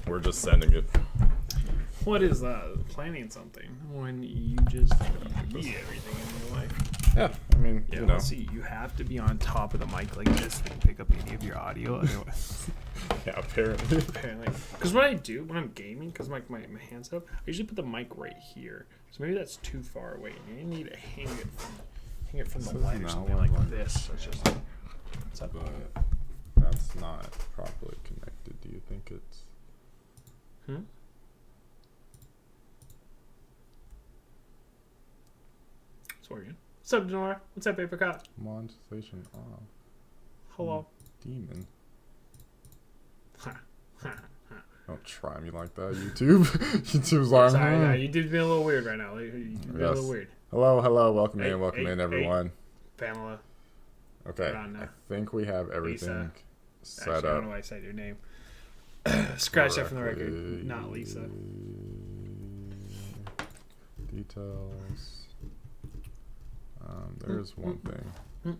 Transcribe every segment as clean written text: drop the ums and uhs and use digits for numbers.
We're just sending it. What is planning something when you just eat everything in your life? Yeah, I mean, Yeah, you know. see, you have to be on top of the mic like this to pick up any of your audio. Otherwise, Yeah, apparently. because what I do when I'm gaming, because my hand's up, I usually put the mic right here. So maybe that's too far away. You need to hang it from the light or something like this. So it's just what's up? But that's not properly connected. Do you think it's... It's working. What's up, Denora? What's up, Apricot? Monetization off. Hello. Demon. Ha, ha, ha. Don't try me like that, YouTube. YouTube's like, Sorry, no, you did me a little weird right now. You did me a little weird. Hello, welcome Hey, in, everyone. Pamela. Okay, I think we have everything set Actually, I up. don't know why I said your name. Scratch that from the record. Not Lisa. Details. There's one thing.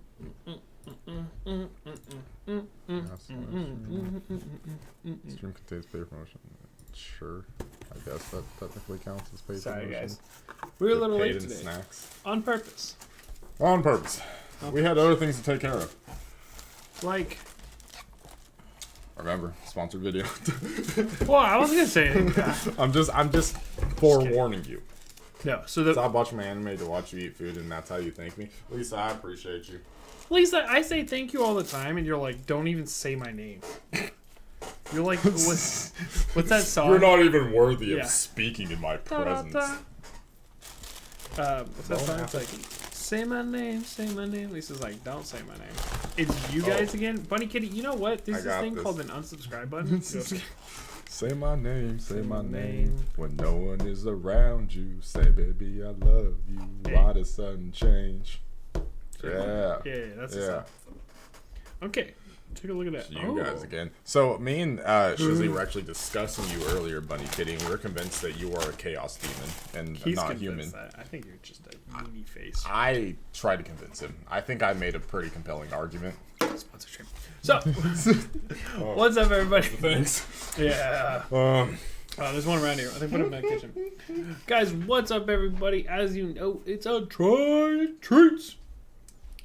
Stream contains paid promotion. Sure, I guess that technically counts as paid Sorry, promotion. guys. We were a little Paid late in today. Snacks. On purpose. On purpose. We had other things to take care of. Like, Remember, sponsored video. well, I wasn't gonna say anything. I'm just forewarning you. No, so Stop watching my anime to watch you eat food, and that's how you thank me. Lisa, I appreciate you. Lisa, I say thank you all the time, and you're like, don't even say my name. You're like, what's that song? You're not even worthy of Yeah. speaking in my Da-da-da. presence. What's that song? It's like, say my name, say my name. Lisa's like, don't say my name. It's you guys again. Bunny Kitty, you know what? There's this thing called an unsubscribe button. Say my name, say my name. When no one is around you, say, baby, I love you. Why the sudden change? Yeah. Yeah, that's the stuff. Okay, take a look at that. You guys again. So me and Shizzy were actually discussing you earlier, Bunny Kitty, and we were convinced that you are a chaos demon and He's not convinced human. that. I think you're just a meanie face. I tried to convince him. I think I made a pretty compelling argument. Sponsorship. So, what's up, everybody? Thanks. Yeah. There's one around here. I think put it in my kitchen. Guys, what's up, everybody? As you know, it's a TryTreats.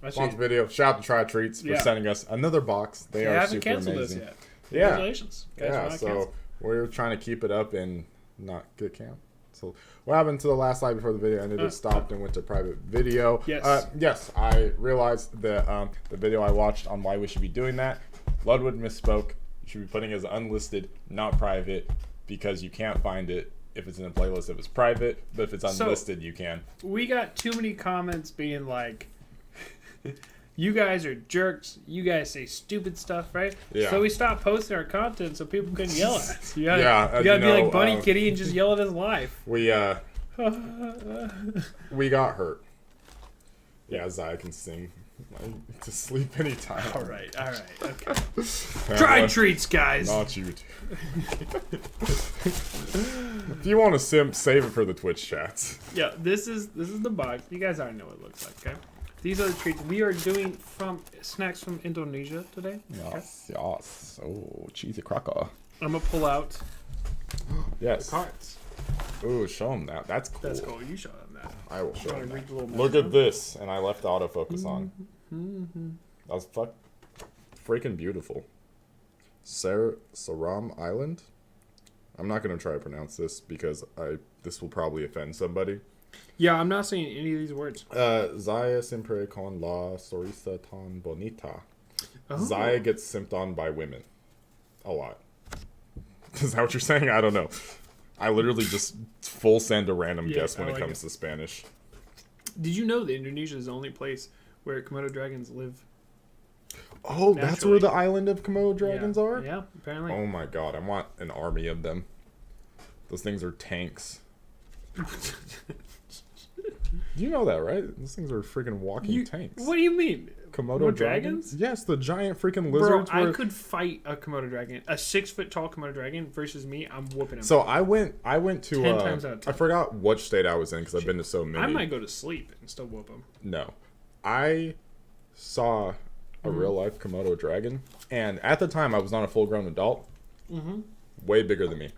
Sponsor video. Shout out to TryTreats for sending us another box. They are haven't super canceled amazing. this yet. Yeah. Congratulations. Guys, we're Yeah, not so canceled. we're trying to keep it up and not get canceled. So what happened to the last slide before the video ended? It stopped and went to private video. Yes. Yes, I realized that the video I watched on why we should be doing that, Ludwig misspoke. You should be putting it as unlisted, not private, because you can't find it if it's in a playlist if it's private, but if it's unlisted, you can. We got too many comments being like, you guys are jerks. You guys say stupid stuff, right? Yeah. So we stopped posting our content so people couldn't yell at us. You Yeah, gotta be like Bunny Kitty and just yell at his life. We got hurt. Yeah, Ziah can sing to sleep anytime. All right, okay. TryTreats, guys. Not you two. If you want to simp, save it for the Twitch chats. Yeah, this is the box. You guys already know what it looks like, okay? These are the treats we are doing snacks from Indonesia today. Yes, yes. Oh, cheesy cracker. I'm gonna pull out Yes. the cards. Ooh, show them that. That's cool. That's cool. You show them that. I will show Wanna them read that. the little Look message at this, and I left the autofocus on. That was freaking beautiful. Saram Island. I'm not gonna try to pronounce this because this will probably offend somebody. Yeah, I'm not saying any of these words. Ziah siempre con la sonrisa tan bonita. Oh. Ziah gets simped on by women. A lot. Is that what you're saying? I don't know. I literally just full send a random guess when it comes to Spanish. Did you know that Indonesia is the only place where Komodo dragons live? Oh, that's where the island of Komodo dragons are? Yeah, apparently. Oh my god, I want an army of them. Those things are tanks. You know that, right? Those things are freaking walking tanks. What do you mean? Komodo dragons? Yes, the giant freaking lizards. Bro, I could fight a Komodo dragon. A 6-foot tall Komodo dragon versus me, I'm whooping him. So I went to 10 times out of 10. I forgot what state I was in because I've been to so many. I might go to sleep and still whoop him. No. I saw a real life Komodo dragon, and at the time I was not a full grown adult. Way bigger than me.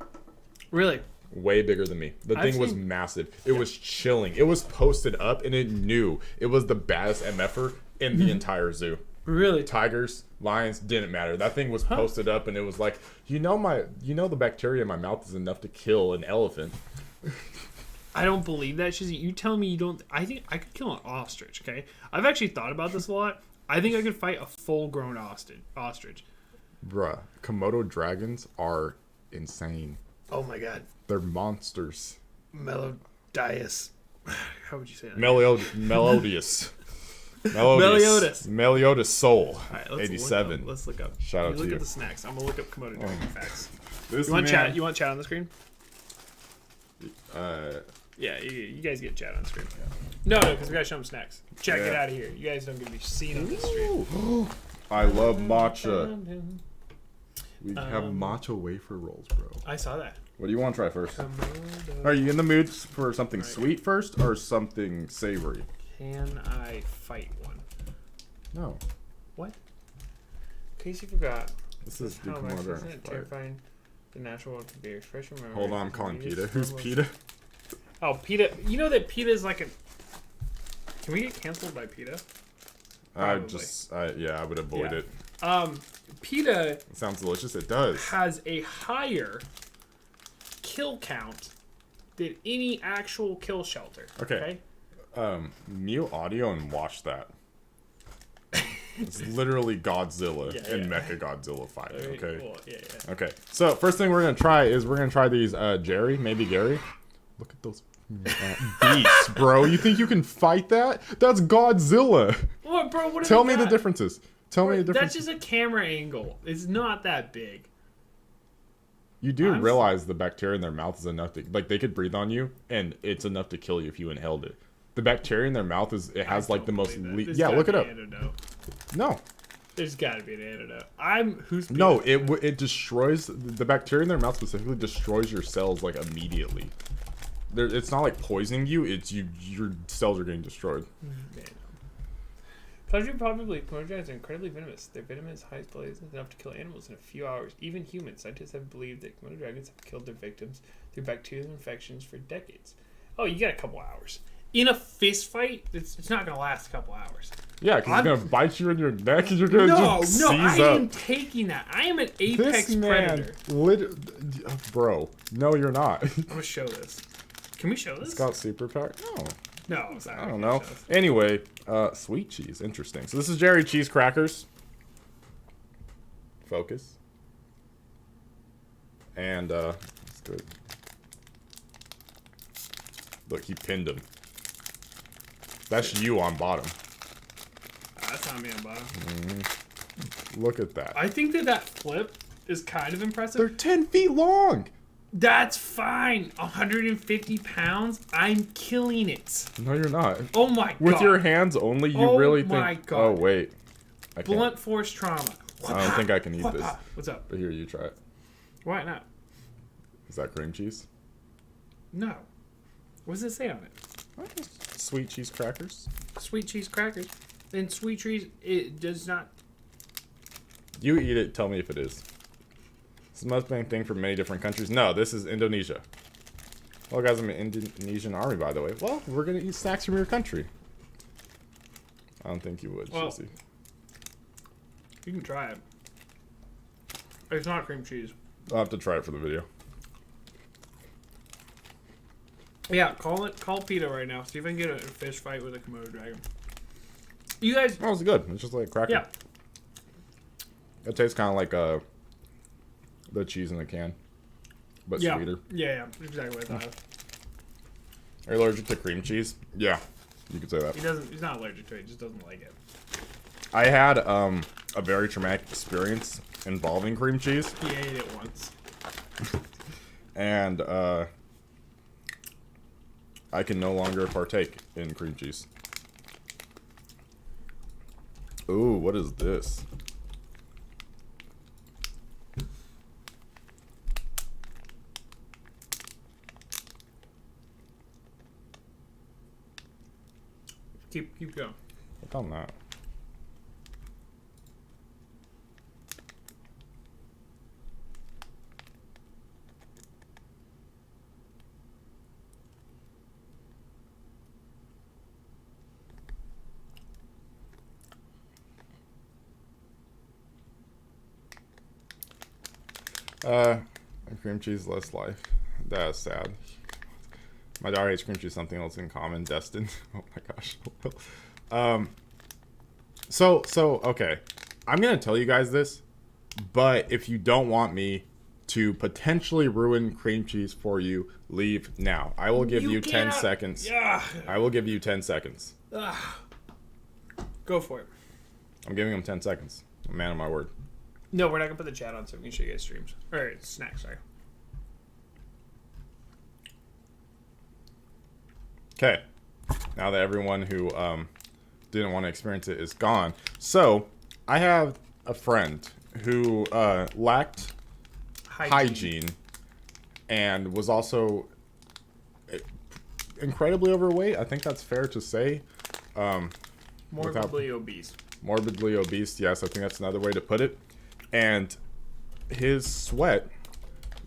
Really? Way bigger than me. The thing was massive. It was chilling. It was posted up, and it knew it was the baddest MFer in the entire zoo. Really? Tigers, lions, didn't matter. That thing was posted up, and it was like, the bacteria in my mouth is enough to kill an elephant. I don't believe that, Shizzy. You tell me you don't. I think I could kill an ostrich. Okay, I've actually thought about this a lot. I think I could fight a full-grown ostrich. Bruh, Komodo dragons are insane. Oh my god. They're monsters. Melodious. How would you say that? Melodious. Meliodas Soul. All right, 87. Let's look up. Shout out to you. Look at the snacks. I'm gonna look up Komodo dragon facts. This You want chat? You want chat on the screen? Yeah, you guys get chat on the screen. No, because we gotta show them snacks. Chat, get out of here. You guys don't get to be seen on this stream. I love matcha. We have matcha wafer rolls, bro. I saw that. What do you want to try first? Are you in the mood for something sweet first or something savory? Can I fight one? No. What? In case you forgot. This is the how much Komodo isn't it terrifying? The natural one can be expression. Hold on, I'm calling PETA. Who's PETA? Oh, PETA. You know that PETA is like a... Can we get canceled by PETA? I would avoid it. PETA... It sounds delicious. It does. ...has a higher kill count than any actual kill shelter. Okay. Mute audio and watch that. It's literally Godzilla and Mecha Godzilla fighting. Very Okay. cool. Yeah. Okay. So first thing we're gonna try is these Jerry, maybe Gary. Look at those beasts, bro. You think you can fight that? That's Godzilla. What, bro? What? Tell me the differences. Tell me the differences. That's just a camera angle. It's not that big. You do realize the bacteria in their mouth is enough to, like, they could breathe on you, and it's enough to kill you if you inhaled it. The bacteria in their mouth has like the most. Yeah, look it up. Antidote. No. There's got to be an antidote. No, it destroys the bacteria in their mouth specifically. Destroys your cells like immediately. It's not like poisoning you. It's your cells are getting destroyed. Komodo dragons are incredibly venomous. Their venom is highest blaze is enough to kill animals in a few hours. Even humans. Scientists have believed that Komodo dragons have killed their victims through bacterial infections for decades. Oh, you got a couple hours. In a fist fight, it's not going to last a couple hours. Yeah, because it's going to bite you in your neck and you're going to just seize up. No, I am taking that. I am an apex predator. Bro, no, you're not. I'm going to show this. Can we show this? It's got superpower? No. No, sorry. I don't know. Anyway, sweet cheese. Interesting. So this is Jerry cheese crackers. Focus. And, that's good. Look, he pinned him. That's you on bottom. That's not me on bottom. Look at that. I think that flip is kind of impressive. They're 10 feet long. That's fine. 150 pounds. I'm killing it. No, you're not. Oh my god. With your hands only, you really think... Oh my god. Oh, wait. Blunt force trauma. I don't think I can eat this. What's up? But here, you try it. Why not? Is that cream cheese? No. What does it say on it? Sweet cheese crackers. Sweet cheese crackers. And sweet cheese, it does not... You eat it, tell me if it is. It's the most main thing from many different countries. No, this is Indonesia. Well, guys, I'm an Indonesian army, by the way. Well, we're going to eat snacks from your country. I don't think you would, Shizzy. You can try it. It's not cream cheese. I'll have to try it for the video. Yeah, call PETA right now. See if I can get a fish fight with a Komodo dragon. You guys... Oh, it's good. It's just like a cracker. Yeah. It tastes kind of like the cheese in the can, but sweeter. Yeah, exactly what I thought. Are you allergic to cream cheese? Yeah, you could say that. He's not allergic to it. He just doesn't like it. I had a very traumatic experience involving cream cheese. He ate it once. And I can no longer partake in cream cheese. Ooh, what is this? Keep going. What's on that? Cream cheese, less life. That's sad. My daughter hates cream cheese. Something else in common. Destined. Oh my gosh. So okay. I'm gonna tell you guys this, but if you don't want me to potentially ruin cream cheese for you, leave now. I will give you 10 seconds. Yeah. I will give you 10 seconds. Go for it. I'm giving him 10 seconds. I'm a man of my word. No, we're not gonna put the chat on, so we can show you guys streams. Or snacks, sorry. Okay. Now that everyone who didn't want to experience it is gone. So, I have a friend who lacked hygiene and was also incredibly overweight. I think that's fair to say. Morbidly obese. Morbidly obese, yes. I think that's another way to put it. And his sweat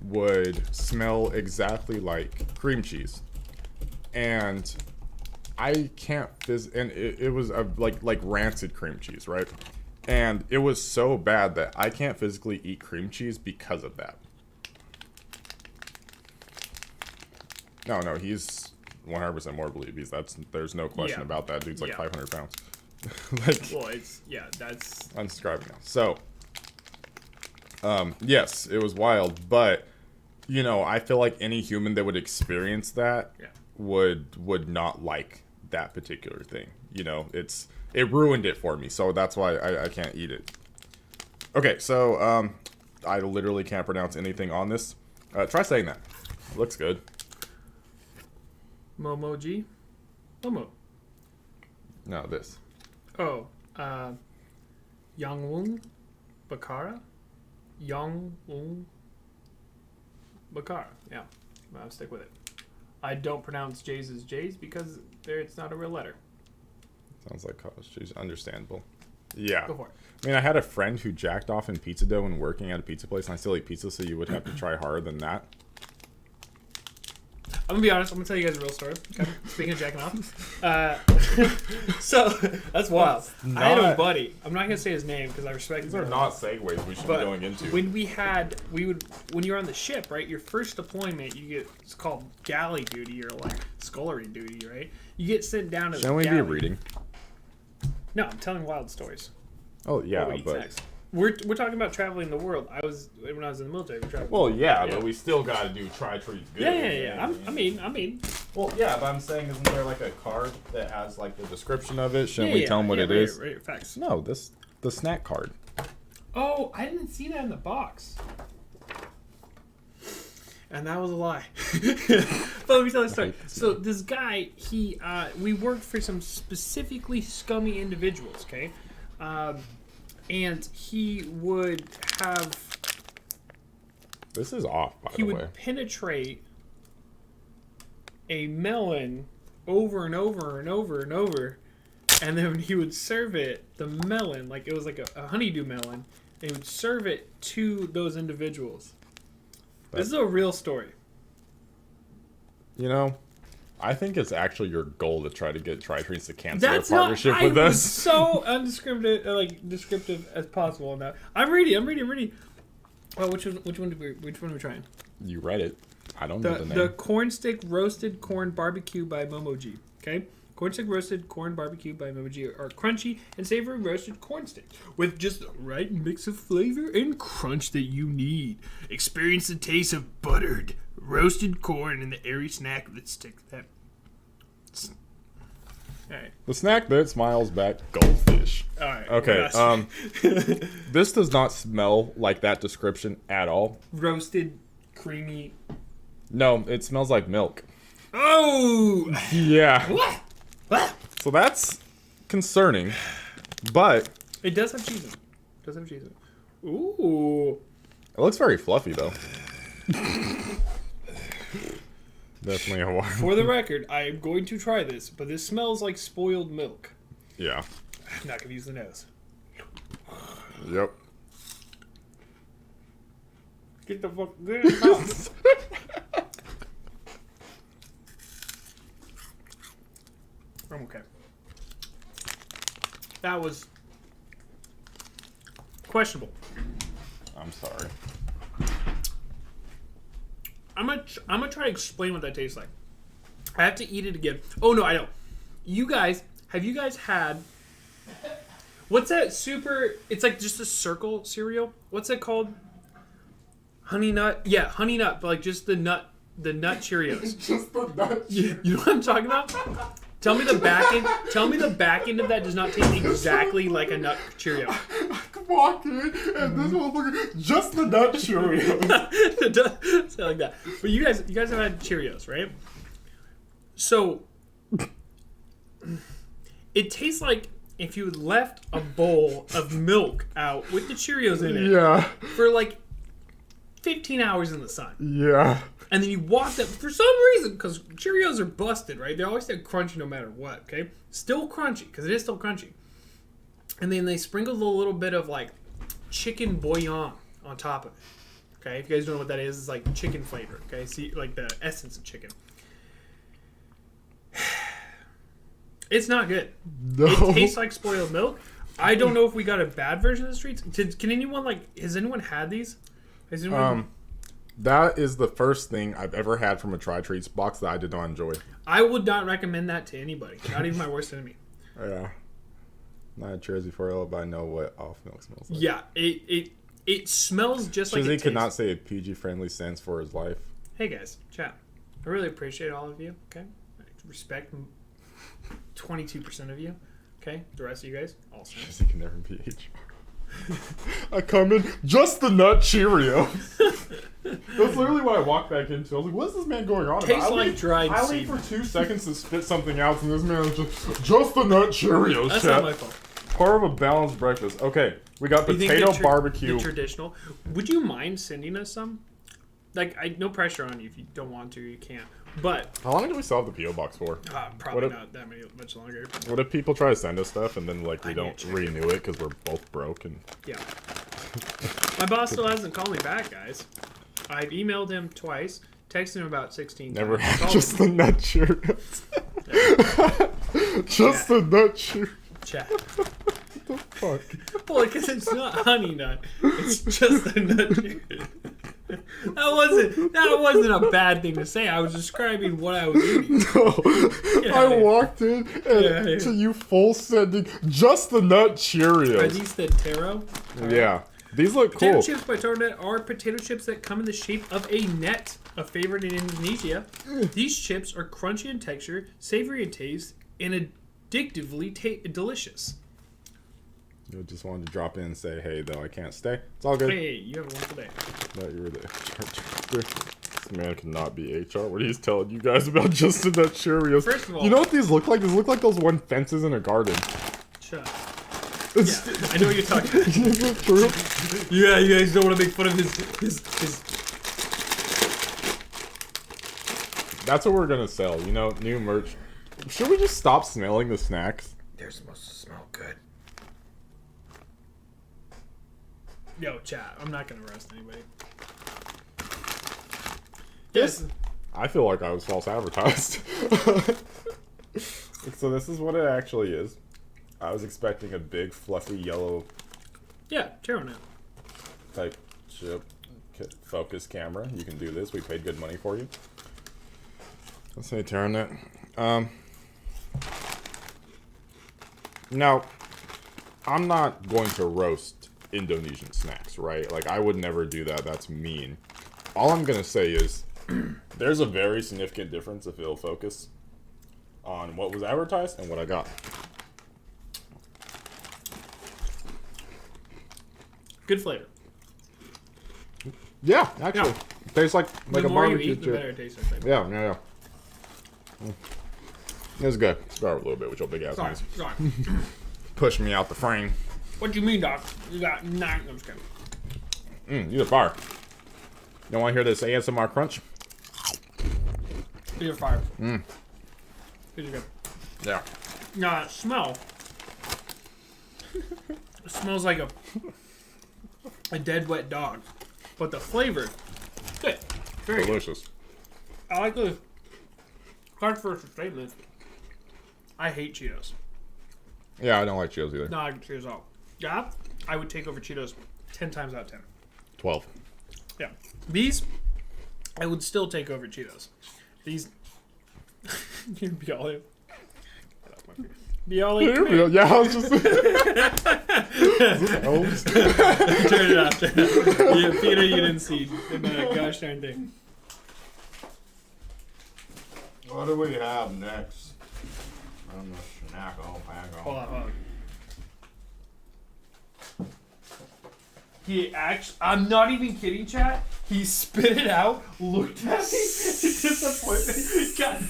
would smell exactly like cream cheese. And I can't and it was like rancid cream cheese, right? And it was so bad that I can't physically eat cream cheese because of that. No, he's 100% morbidly obese. There's no question about that. Dude's like 500 pounds. That's... I'm describing now. So, yes, it was wild, but, you know, I feel like any human that would experience that would not like that particular thing. You know, it ruined it for me, so that's why I can't eat it. Okay, so, I literally can't pronounce anything on this. Try saying that. It looks good. Momoji? Momo. No, this. Oh, Yangwung Bakara? Yangwung Bakara. Yeah, I'll stick with it. I don't pronounce J's as J's because it's not a real letter. Sounds like college cheese. Understandable. Yeah. Go for it. I mean, I had a friend who jacked off in pizza dough when working at a pizza place, and I still eat pizza, so you would have to try harder than that. I'm gonna be honest. I'm gonna tell you guys a real story. Okay? Speaking of jacking off, so that's wild. I had a buddy. I'm not gonna say his name because I respect. These are not segues we should be going into. When you're on the ship, right? Your first deployment, it's called galley duty or like scullery duty, right? You get sent down to. Shouldn't we be reading? No, I'm telling wild stories. Oh yeah, but. Next. We're talking about traveling the world. When I was in the military. Well, yeah, but we still got to do TryTreats good. Yeah. I mean. Well, yeah, but I'm saying, isn't there like a card that has like the description of it? Shouldn't we tell them what it is? Right, facts. No, the snack card. Oh, I didn't see that in the box. And that was a lie. But let me tell you a story. So this guy, we worked for some specifically scummy individuals, okay? And he would have... This is off, by the way. He would penetrate a melon over and over and over and over. And then he would serve it, the melon, like it was like a honeydew melon. And he would serve it to those individuals. This is a real story. You know... I think it's actually your goal to try to get TryTreats to cancel their partnership with us. I was so descriptive as possible on that. I'm ready. Oh, which one are we trying? You read it. I don't know the name. The corn stick roasted corn barbecue by Momoji. Okay, corn stick roasted corn barbecue by Momoji are crunchy and savory roasted corn sticks with just the right mix of flavor and crunch that you need. Experience the taste of buttered roasted corn and the airy snack that sticks that. All right. The snack that smiles back, goldfish. All right. Okay. This does not smell like that description at all. Roasted, creamy. No, it smells like milk. Oh. Yeah. What? So that's concerning, but it does have cheese in it. Ooh. It looks very fluffy though. Definitely a water. For the record, I am going to try this, but this smells like spoiled milk. Yeah. I'm not going to use the nose. Yep. Get the fuck good in the mouth. I'm okay. That was questionable. I'm sorry. I'm gonna try to explain what that tastes like. I have to eat it again. Oh no, I don't. Have you guys had? What's that super? It's like just a circle cereal. What's that called? Honey nut. Yeah, honey nut, but like just the nut Cheerios. Just the nut. You know what I'm talking about? Tell me the back end. Tell me the back end of that does not taste exactly like a nut Cheerio. I walk in and this motherfucker, just the nut Cheerios. It does sound like that. But you guys have had Cheerios, right? So it tastes like if you had left a bowl of milk out with the Cheerios in it Yeah. for like 15 hours in the sun. Yeah. And then you walked up, for some reason, because Cheerios are busted, right? They always stay crunchy no matter what, okay? Still crunchy, because it is still crunchy. And then they sprinkled a little bit of, like, chicken bouillon on top of it. Okay? If you guys don't know what that is, it's like chicken flavor, okay? See, like the essence of chicken. It's not good. No. It tastes like spoiled milk. I don't know if we got a bad version of the streets. Can anyone, like, has anyone had these? Has anyone... That is the first thing I've ever had from a TryTreats box that I did not enjoy. I would not recommend that to anybody. Not even my worst enemy. Yeah. Not a Jersey for real, but I know what off milk smells like. Yeah, it smells just like it tastes. Could not say a PG friendly sense for his life. Hey guys, chat. I really appreciate all of you. Okay, I respect 22% of you. Okay, the rest of you guys also. Jersey can never be HR. I come in just the nut Cheerios. That's literally what I walked back into. I was like, "What is this man going on Tastes about?" like dried I seed. wait for 2 seconds to spit something out, and this man is just the nut Cheerios. That's chat. not my fault. Part of a balanced breakfast. Okay, we got You think potato barbecue. The traditional. Would you mind sending us some? Like, no pressure on you. If you don't want to, you can't. But How long do we still have the PO box for? probably not that much longer. What if people try to send us stuff and then like we I don't need to check renew it because we're both broke and Yeah. My boss still hasn't called me back, guys. I've emailed him twice, texted him about 16 never times. had just the nut Cheerios. Just the nut Cheerios. Chat. Fuck. Well, because it's not honey nut. It's just the nut Cheerios. That wasn't a bad thing to say. I was describing what I was eating. No. Yeah, I yeah. walked in and to you full sending just the nut Cheerios. Are these the taro? Yeah. These look Potato cool. chips by Tarnet are potato chips that come in the shape of a net, a favorite in Indonesia. These chips are crunchy in texture, savory in taste, and addictively delicious. You just wanted to drop in and say, hey, though, I can't stay. It's all good. Hey, you have a wonderful day. No, you were the HR. This man cannot be HR. What he's telling you guys about just the nut Cheerios. First of all, you know what these look like? These look like those one fences in a garden. Shut up. Yeah, I know what you're talking about. Is it true? Yeah, you guys don't want to make fun of his. That's what we're gonna sell. You know, new merch. Should we just stop smelling the snacks? They're supposed to smell good. Yo, chat. I'm not gonna arrest anybody. Yes. I feel like I was false advertised. So this is what it actually is. I was expecting a big, fluffy, yellow Yeah, taro nut. type chip. Focus camera. You can do this. We paid good money for you. Let's say Terranet. Now, I'm not going to roast Indonesian snacks, right? Like, I would never do that. That's mean. All I'm going to say is there's a very significant difference if it'll focus on what was advertised and what I got. Good flavor. Yeah, actually. It tastes like The a more you barbecue eat, the chip. better it tastes. I think. Yeah. It's good. Start a little bit with your big ass Sorry, hands. sorry. Push me out the frame. What do you mean, Doc? You got 9. I'm just kidding. You're fire. You want to hear this ASMR crunch? You're fire. These are good. Yeah. Now, that smell. It smells like a dead wet dog. But the flavor, good. Very good. Delicious. I like the card first statement. I hate Cheetos. Yeah, I don't like Cheetos either. No, I can Cheetos out. Yeah, I would take over Cheetos 10 times out of 10. 12. Yeah. These, I would still take over Cheetos. These. Bialy. Bialy. Yeah, I was just. Turn it off. Yeah, Peter, you didn't see the gosh darn thing. What do we have next? On the snack Hold on. He actually, I'm not even kidding, chat. He spit it out, looked at me, disappointment. God.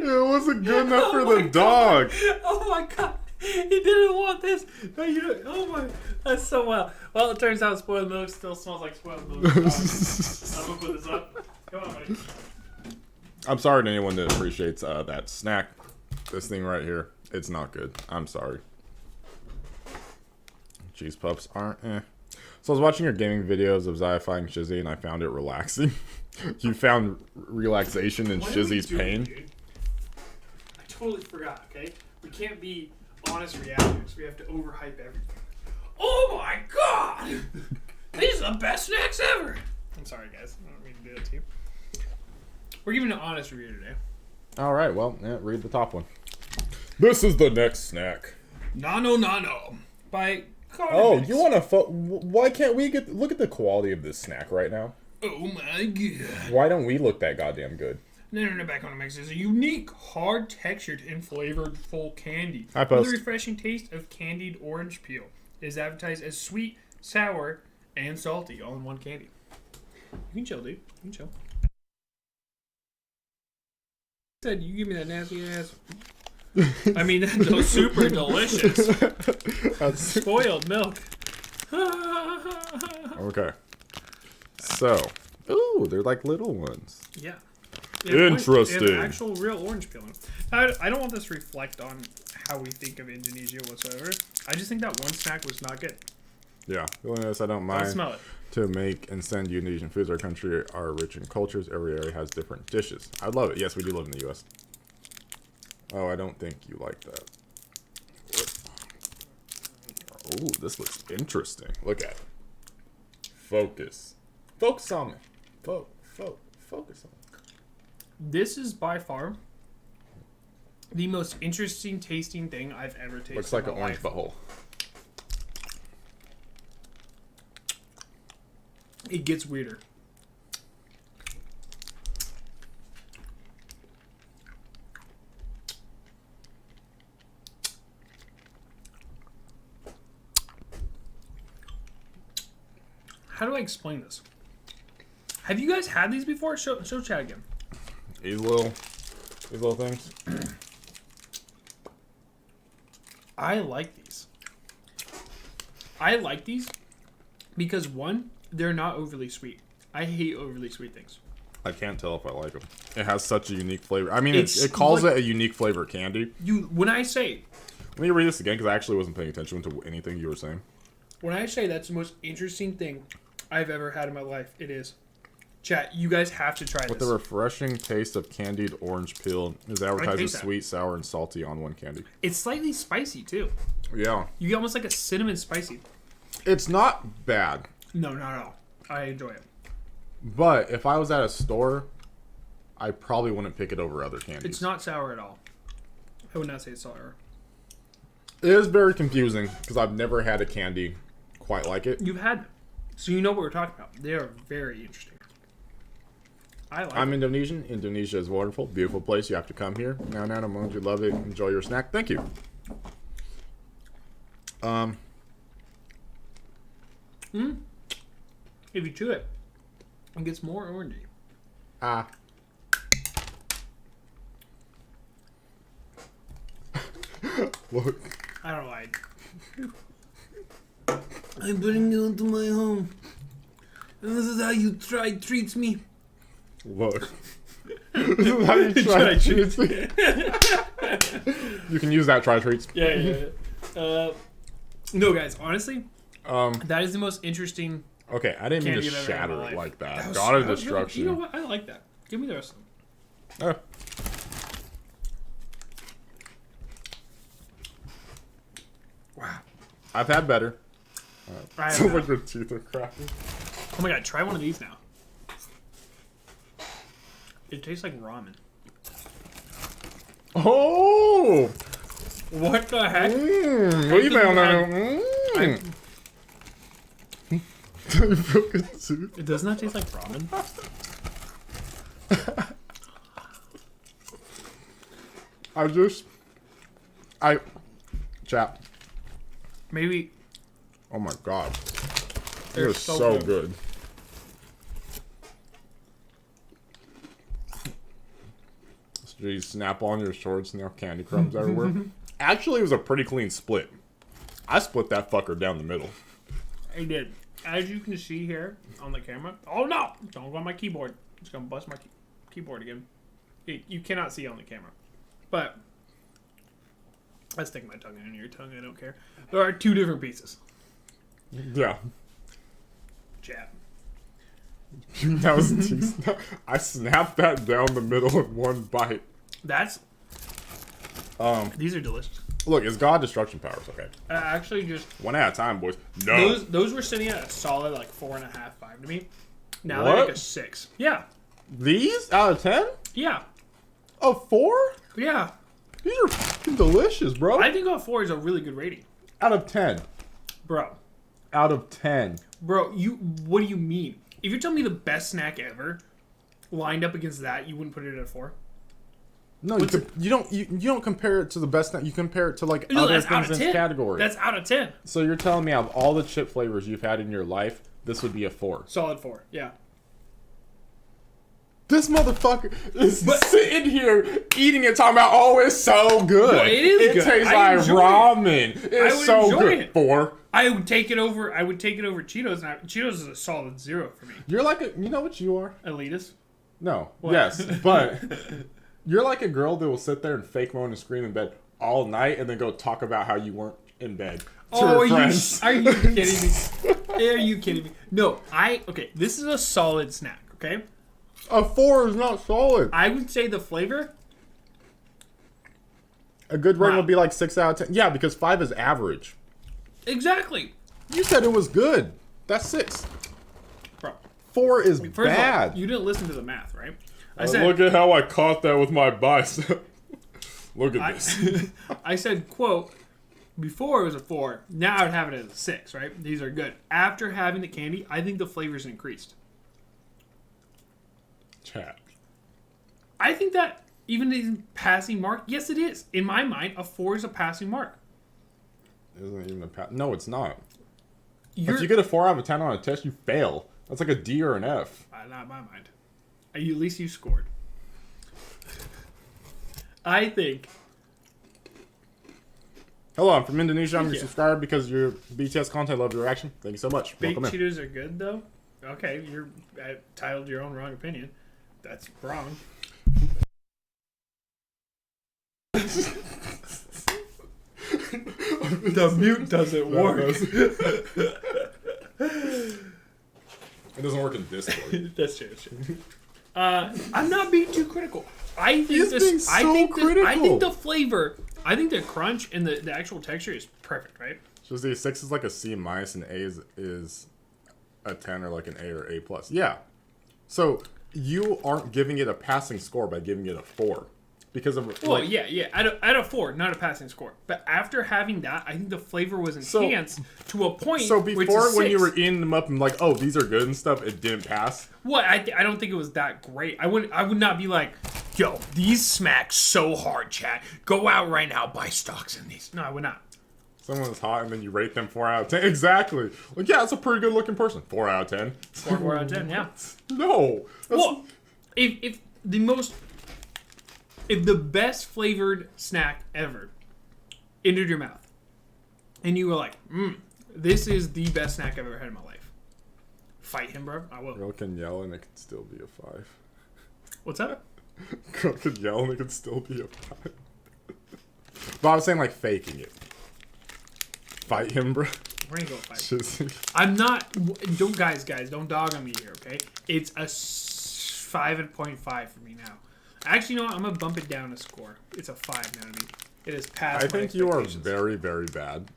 It wasn't good enough for the dog. Oh my god. He didn't want this. No, you don't. Oh my. That's so wild. Well, it turns out spoiled milk still smells like spoiled milk. I'm gonna put this up. Come on, buddy. I'm sorry to anyone that appreciates that snack. This thing right here, it's not good. I'm sorry. Cheese puffs aren't So I was watching your gaming videos of Ziah fighting Shizzy and I found it relaxing. You found relaxation in Shizzy's pain? Dude? I totally forgot, okay? We can't be honest reactors. We have to overhype everything. Oh my god! These are the best snacks ever! I'm sorry, guys. I don't mean to do that to you. We're giving an honest review today. Alright, well, read the top one. This is the next snack. Nano by Oh, you want to? Why can't we look at the quality of this snack right now? Oh my god! Why don't we look that goddamn good? No, back on the mix is a unique, hard-textured and flavored full candy Hi, Post. with a refreshing taste of candied orange peel. It is advertised as sweet, sour, and salty, all in one candy. You can chill, dude. You can chill. Said you give me that nasty ass. I mean, that's super delicious. Spoiled milk. Okay. So, ooh, they're like little ones. Yeah. Interesting. They have actual real orange peel. I don't want this to reflect on how we think of Indonesia whatsoever. I just think that one snack was not good. Yeah, the only thing I don't mind Smell it. to make and send Indonesian foods. Our country are rich in cultures. Every area has different dishes. I love it. Yes, we do live in the U.S. Oh, I don't think you like that. Oh, this looks interesting. Look at it. Focus. Focus on me. Focus on me. This is by far the most interesting tasting thing I've ever tasted. Looks like in an my orange life. butthole. It gets weirder. How do I explain this? Have you guys had these before? Show chat again. These little things. I like these. I like these because one, they're not overly sweet. I hate overly sweet things. I can't tell if I like them. It has such a unique flavor. I mean, It's it calls like- it a unique flavor candy. When I say Let me read this again because I actually wasn't paying attention to anything you were saying. that's the most interesting thing I've ever had in my life, it is. Chat, you guys have to try With this. the refreshing taste of candied orange peel, is advertised taste as that. sweet, sour, and salty on one candy. It's slightly spicy too. Yeah, You get almost like a cinnamon spicy. it's not bad. No, not at all. I enjoy it. But if I was at a store, I probably wouldn't pick it over other candies. It's not sour at all. I would not say it's sour. It is very confusing because I've never had a candy quite like it. You've had them, so you know what we're talking about. They are very interesting. I'm Indonesian. Indonesia is a wonderful, beautiful place. You have to come here. Now, you love it. Enjoy your snack. Thank you. If you chew it, it gets more orangey. Look. I don't like. I'm putting you into my home, and this is how you TryTreats me. Look. This is how you try treats. You can use that TryTreats. Yeah. No, guys. Honestly, that is the most interesting. Okay, I didn't mean to Candy I've ever had in shatter my it life. like that. was- God of that was really- destruction. You know what? I like that. Give me the rest of them. Wow. I've had better. I have Sounds not. like your teeth are cracking. Oh my god, try one of these now. It tastes like ramen. Oh! What the heck? What you found out? It does not taste like ramen. Chat. Maybe. Oh my god. They're It is so good. So you snap on your shorts and there are candy crumbs everywhere. Actually, it was a pretty clean split. I split that fucker down the middle. I did. As you can see here on the camera. Oh no! Don't go on my keyboard. It's gonna bust my keyboard again. You cannot see on the camera. But I stick my tongue in your tongue. I don't care. There are 2 different pieces. Yeah. Chat. That was I snapped that down the middle in one bite. That's. These are delicious. Look, it's God destruction powers, okay? Actually, just one at a time, boys. No. Those were sitting at a solid like 4.5, 5 to me. Now What? they're like a 6. Yeah. These out of 10? Yeah. A 4? Yeah. These are fucking delicious, bro. I think a 4 is a really good rating, Out of 10. bro. Out of 10. Bro, what do you mean? If you're telling me the best snack ever lined up against that, you wouldn't put it at a 4? No, you don't compare it to the best. You compare it to like No, other that's out things of in 10. this category. That's out of 10. So you're telling me out of all the chip flavors you've had in your life, this would be a 4. Solid 4. Yeah. This motherfucker is sitting here eating it, talking about, oh, it's so good. No, it is it good. tastes I like enjoy ramen. it. It's so enjoy good. it. 4. I would take it over Cheetos, and Cheetos is a solid 0 for me. You're like you know what you are? Elitist. No. What? Yes, but you're like a girl that will sit there and fake moan and scream in bed all night and then go talk about how you weren't in bed to her friends. Are you kidding me? Are you kidding me? No, okay, this is a solid snack, okay? A 4 is not solid. I would say the flavor. A good rating Wow. would be like 6 out of 10. Yeah, because 5 is average. Exactly. You said it was good. That's 6. Bro, 4 is first bad. of all, you didn't listen to the math, right? I said, look at how I caught that with my bicep. Look at this. I said, quote, before it was a 4, now I would have it as a 6, right? These are good. After having the candy, I think the flavor's increased. Chat. I think that even a passing mark, yes it is. In my mind, a 4 is a passing mark. Isn't even a pass. No, it's not. You're, If you get a 4 out of a 10 on a test, you fail. That's like a D or an F. not in my mind. At least you scored. I think. Hello, I'm from Indonesia. I'm your you. subscriber because of your BTS content. Love your reaction. Thank you so much. Baked Welcome in. Cheetos are good, though. Okay, you're titled your own wrong opinion. That's wrong. The mute doesn't work. It doesn't work in Discord. That's true. That's true. I'm not being too critical. I think He's being so critical. I think the flavor, I think the crunch and the actual texture is perfect, right? So the 6 is like a C minus and A is a 10 or like an A or A plus. Yeah. So you aren't giving it a passing score by giving it a 4. Because of Well, yeah. At a 4, not a passing score. But after having that, I think the flavor was enhanced to a point. So where it's before, a when you 6. were eating them up and like, oh, these are good and stuff, it didn't pass. What? I don't think it was that great. I would not be like, yo, these smack so hard, chat. Go out right now, buy stocks in these. No, I would not. Someone's hot and then you rate them 4 out of 10. Exactly. Like, yeah, it's a pretty good looking person. 4 out of 10. 4 out of 10, yeah. No. Well, if the best flavored snack ever entered your mouth, and you were like, this is the best snack I've ever had in my life. Fight him, bro. I will. Girl can yell and it could still be a 5. What's that? Girl can yell and it could still be a 5. But I was saying like faking it. Fight him, bro. We're gonna go fight. Just, I'm not. Don't guys, don't dog on me here, okay? It's a 5.5 for me now. Actually, you know what? I'm gonna bump it down a score. It's a 5 now to me. It is past. I my think you are expectations. very, very bad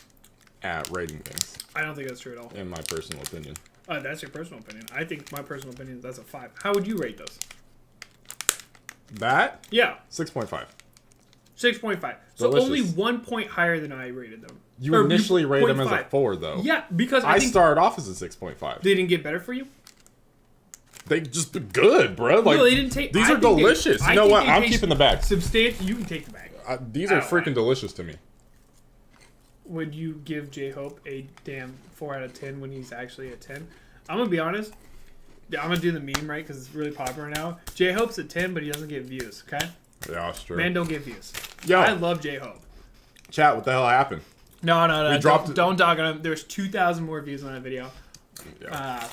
at rating things, I don't think that's true at all. in my personal opinion. That's your personal opinion. I think my personal opinion is that's a 5. How would you rate those? That? Yeah, 6.5. 6.5. So Delicious. only 1 point higher than I rated them. You Or initially rated them as a 0.5. 4, though. Yeah, because I I think started off as a 6.5. they didn't get better for you. They just good, bro. Like, No, they didn't take. these I are think they- delicious. I You know think what? they I'm taste keeping the bag. Substantial. You can take the bag. These are I don't mind. freaking delicious to me. Would you give J-Hope a damn 4 out of 10 when he's actually a 10? I'm gonna be honest. I'm gonna do the meme right because it's really popular now. J-Hope's a 10, but he doesn't get views. Okay, Yeah, that's true. man, don't get views. Yo, I love J-Hope. chat, what the hell happened? No. We dropped it. Don't dog on him. There's 2,000 more views on that video. Yeah.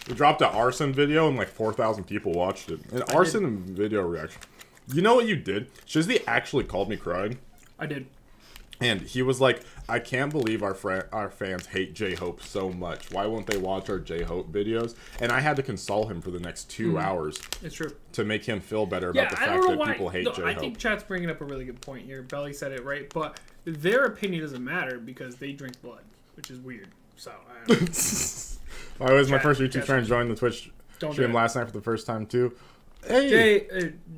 We dropped an arson video and like 4,000 people watched it. An arson and video reaction. You know what you did? Shizzy actually called me crying. I did. And he was like, I can't believe our fans hate J-Hope so much. Why won't they watch our J-Hope videos? And I had to console him for the next 2 hours It's true. to make him feel better about the fact that people hate J-Hope. I think chat's bringing up a really good point here. Belly said it right, but their opinion doesn't matter because they drink blood, which is weird. So, I don't know. I was my Chat- first YouTube chat- friend joined the Twitch Don't do stream it. last night for the first time too. Hey,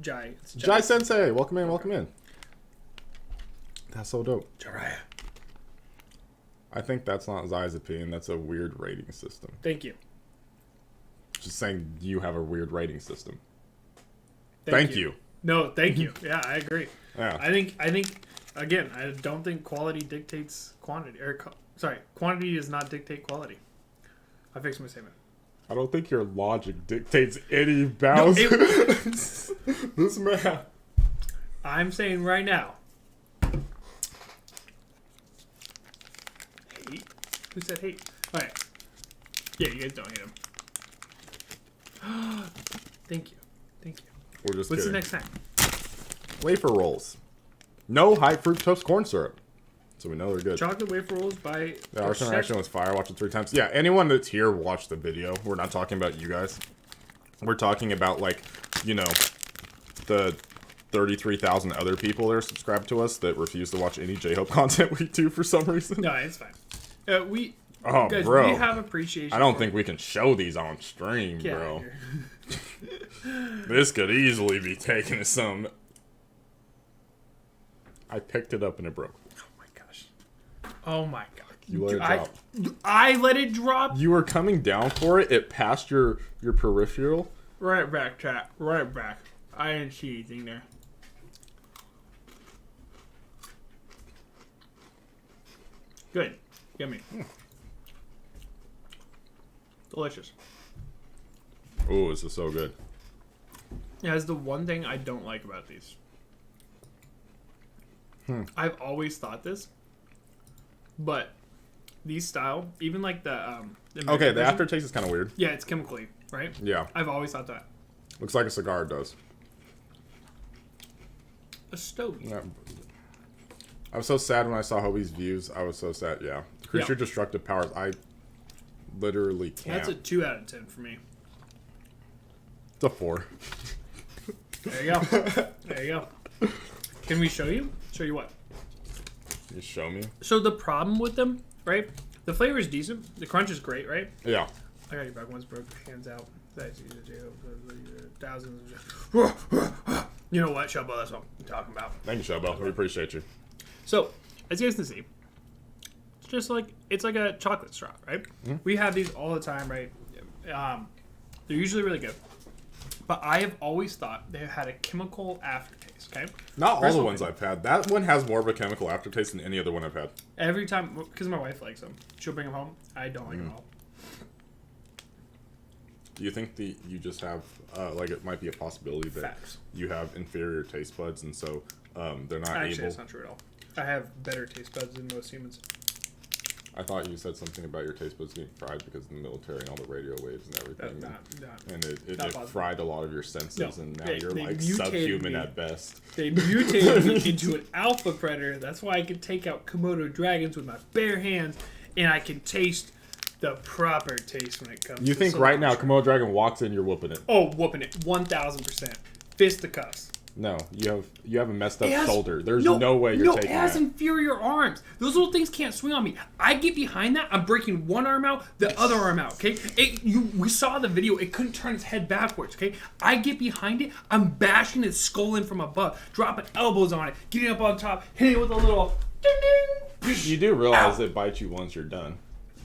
Jai. It's Jai Sensei, welcome in, welcome in. That's so dope. Jiraiya. I think that's not Ziah's opinion. That's a weird rating system. Thank you. Just saying you have a weird rating system. Thank you. No, thank you. Yeah, I agree. Yeah. I think again, I don't think quality dictates quantity. Quantity does not dictate quality. I fixed my statement. I don't think your logic dictates any bounds. No, This man. I'm saying right now. Hate? Who said hate? All right. Yeah, you guys don't hate him. Thank you. We're just What's kidding. the next time? Wafer rolls. No high fructose corn syrup. So we know they're good. Chocolate wafer rolls by. The arson reaction was fire. Watch it 3 times. Yeah, anyone that's here, watch the video. We're not talking about you guys. We're talking about, like, you know, the 33,000 other people that are subscribed to us that refuse to watch any J-Hope content we do for some reason. No, it's fine. Oh, Guys, bro. we have appreciation. I don't for- think we can show these on stream, Get out bro. of here. This could easily be taken as some... I picked it up and it broke. Oh my gosh. Oh my god. You let it drop. I let it drop. You were coming down for it. It passed your peripheral. Right back, chat. Right back. I didn't see anything there. Good. Yummy. Delicious. Oh, this is so good. Yeah, that's the one thing I don't like about these. I've always thought this, but these style, even like the Okay, American the version- aftertaste is kind of weird. yeah, it's chemically, right? Yeah, I've always thought that. looks like a cigar does. A stove. Yeah. I was so sad when I saw Hobie's views. I was so sad. Yeah, creature Yeah. destructive powers. I literally can't. That's a 2 out of 10 for me. It's a 4. There you go. There you go. Can we show you? Show you what? You show me. So the problem with them, right? The flavor is decent. The crunch is great, right? Yeah. I got your back once broke. Hands out. Thousands. You know what, Shubbo? That's what I'm talking about. Thank you, Showbell. We appreciate you. So, as you guys can see, it's just like it's like a chocolate straw, right? We have these all the time, right? They're usually really good, but I have always thought they had a chemical aftertaste. Okay, Not all First the one- ones I've had. That one has more of a chemical aftertaste than any other one I've had. every time because my wife likes them, she'll bring them home. I don't like them all. Do you think you just have like it might be a possibility that Facts. you have inferior taste buds and so they're not Actually, able? that's not true at all. I have better taste buds than most humans. I thought you said something about your taste buds getting fried because of the military and all the radio waves and everything. And it not possible. fried a lot of your senses, No, and now they you're like mutated subhuman me. at best. They mutated me into an alpha predator. That's why I can take out Komodo dragons with my bare hands, and I can taste the proper taste when it comes. You to think right now cilantro. Komodo Dragon walks in, you're whooping it. Oh, whooping it 1,000%. Fisticuffs. No, you have a messed up shoulder. There's no way you're taking it has that. inferior arms. Those little things can't swing on me. I get behind that, I'm breaking one arm out, the other arm out, okay? We saw the video, it couldn't turn its head backwards, okay? I get behind it, I'm bashing its skull in from above, dropping elbows on it, getting up on top, hitting it with a little ding ding. You do realize it bites you once you're done.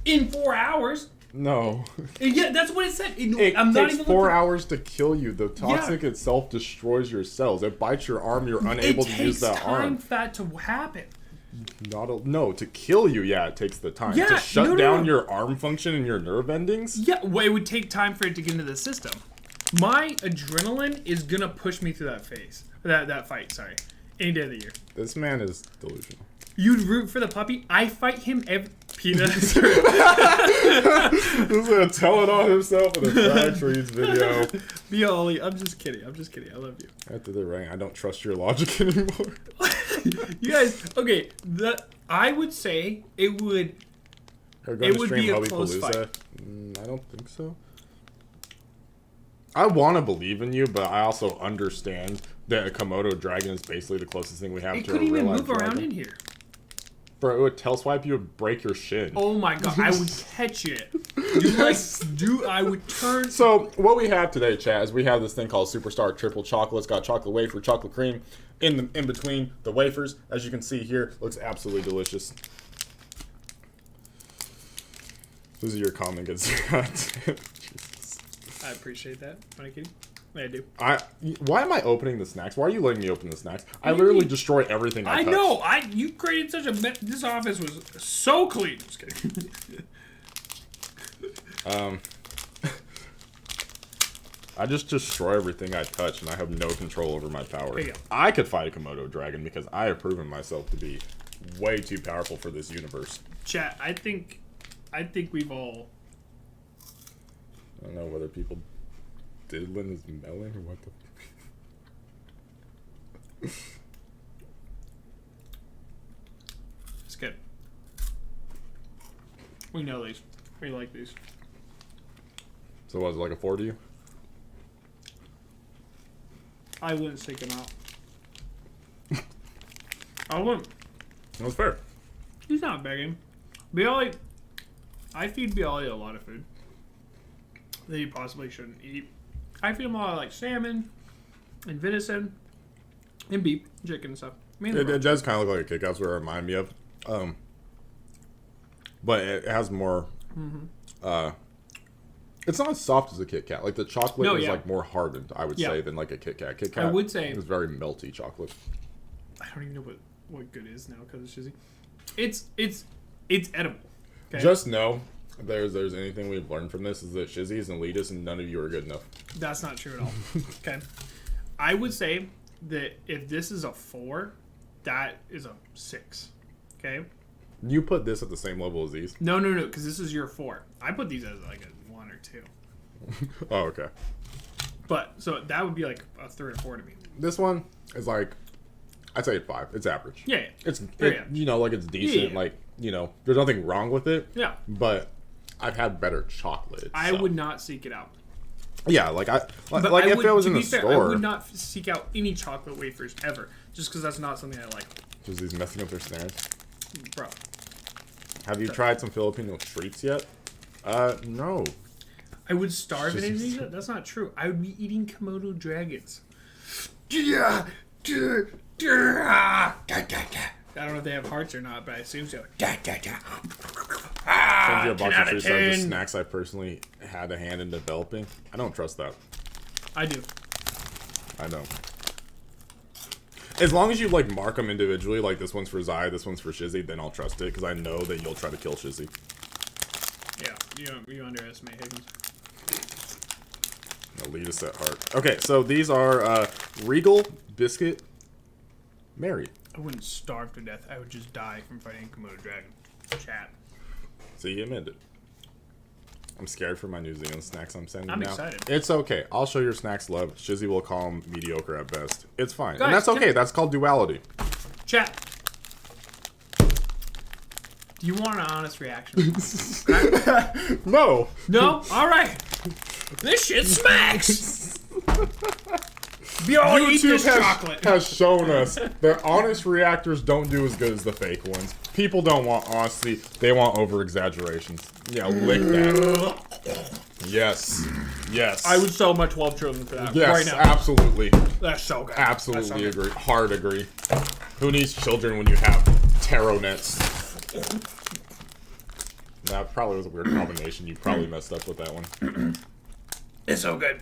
In 4 hours. No. Yeah, that's what it said. It I'm not takes even 4 hours to kill you. The toxic itself destroys your cells. It bites your arm. You're unable to use that arm. It takes time for that to happen. No, to kill you, it takes the time. Yeah, to shut down your arm function and your nerve endings? Yeah, well, it would take time for it to get into the system. My adrenaline is going to push me through that phase. That fight, sorry. Any day of the year. This man is delusional. You'd root for the puppy. I fight him every... Peanut. He's gonna tell it on himself in a TryTreats video. Be Ollie, I'm just kidding. I love you. After the ring, I don't trust your logic anymore. You guys, okay, I would say it would... It would be a close fight. I don't think so. I want to believe in you, but I also understand that a Komodo dragon is basically the closest thing we have to a real life dragon. It couldn't even move around in here. Bro, it would tail swipe you, would break your shin. Oh my god, I would catch it. I would turn... So, what we have today, chat, is we have this thing called Superstar Triple Chocolate. It's got chocolate wafer, chocolate cream in between the wafers. As you can see here, looks absolutely delicious. This is your comment, good I appreciate that. Am I kidding? I do. Why am I opening the snacks? Why are you letting me open the snacks? I literally destroy everything I touch. know. You created such a mess. This office was so clean. Just kidding. I just destroy everything I touch, and I have no control over my power. There you go. I could fight a Komodo dragon because I have proven myself to be way too powerful for this universe. Chat, I think we've all... I don't know whether people diddling is melon or what the... It's good. We know these. We like these. So was it like a 4 to you? I wouldn't seek him out. I wouldn't. That was fair. He's not begging. Bialy, I feed Bialy a lot of food that he possibly shouldn't eat. I feed him a lot of like salmon and venison and beef, chicken and stuff. It does kind of look like a Kit Kat's what it remind me of. But it has more... it's not as soft as a Kit Kat. Like the chocolate is like more hardened, I would say, than like a Kit Kat. Kit Kat I would say is very melty chocolate. I don't even know what good is now because it's shizzy. It's edible. Okay? Just know there's anything we've learned from this is that Shizzy is an elitist and none of you are good enough. That's not true at all. Okay. I would say that if this is a 4, that is a 6. Okay. You put this at the same level as these? No, because this is your 4. I put these as like a 1 or 2. Oh, okay. But so that would be like a 3 or 4 to me. This one is like, I'd say 5. It's average. Yeah. You know, like it's decent. Yeah. Like, you know, there's nothing wrong with it. Yeah. But I've had better chocolate. I would not seek it out. Yeah, if it was in the store. I would not seek out any chocolate wafers ever, just because that's not something I like. Just these messing up their snares. Bro. Have you tried some Filipino treats yet? No. I would starve in Indonesia? That's not true. I would be eating Komodo dragons. I don't know if they have hearts or not, but I assume so. Send you a box of treats are the snacks I personally had a hand in developing. I don't trust that. I do. I don't. As long as you like mark them individually, like this one's for Ziah, this one's for Shizzy, then I'll trust it because I know that you'll try to kill Shizzy. Yeah, you underestimate Higgins. Elitist at heart. Okay, so these are Regal Biscuit Mary. I wouldn't starve to death. I would just die from fighting Komodo dragon. Chat. See, you admitted it. I'm scared for my New Zealand snacks I'm sending now. I'm excited. It's okay. I'll show your snacks love. Shizzy will call them mediocre at best. It's fine. Guys, and that's okay. That's called duality. Chat. Do you want an honest reaction? No. No? Alright. This shit smacks. We all eat YouTube this chocolate. has shown us that honest reactors don't do as good as the fake ones. People don't want honesty; they want over exaggerations. Yeah, lick that. Yes, yes. I would so much love children for that. Yes, right now. absolutely, That's so good. absolutely That's so good. agree. Hard agree. Who needs children when you have tarot nets? That probably was a weird combination. You probably messed up with that one. It's so good.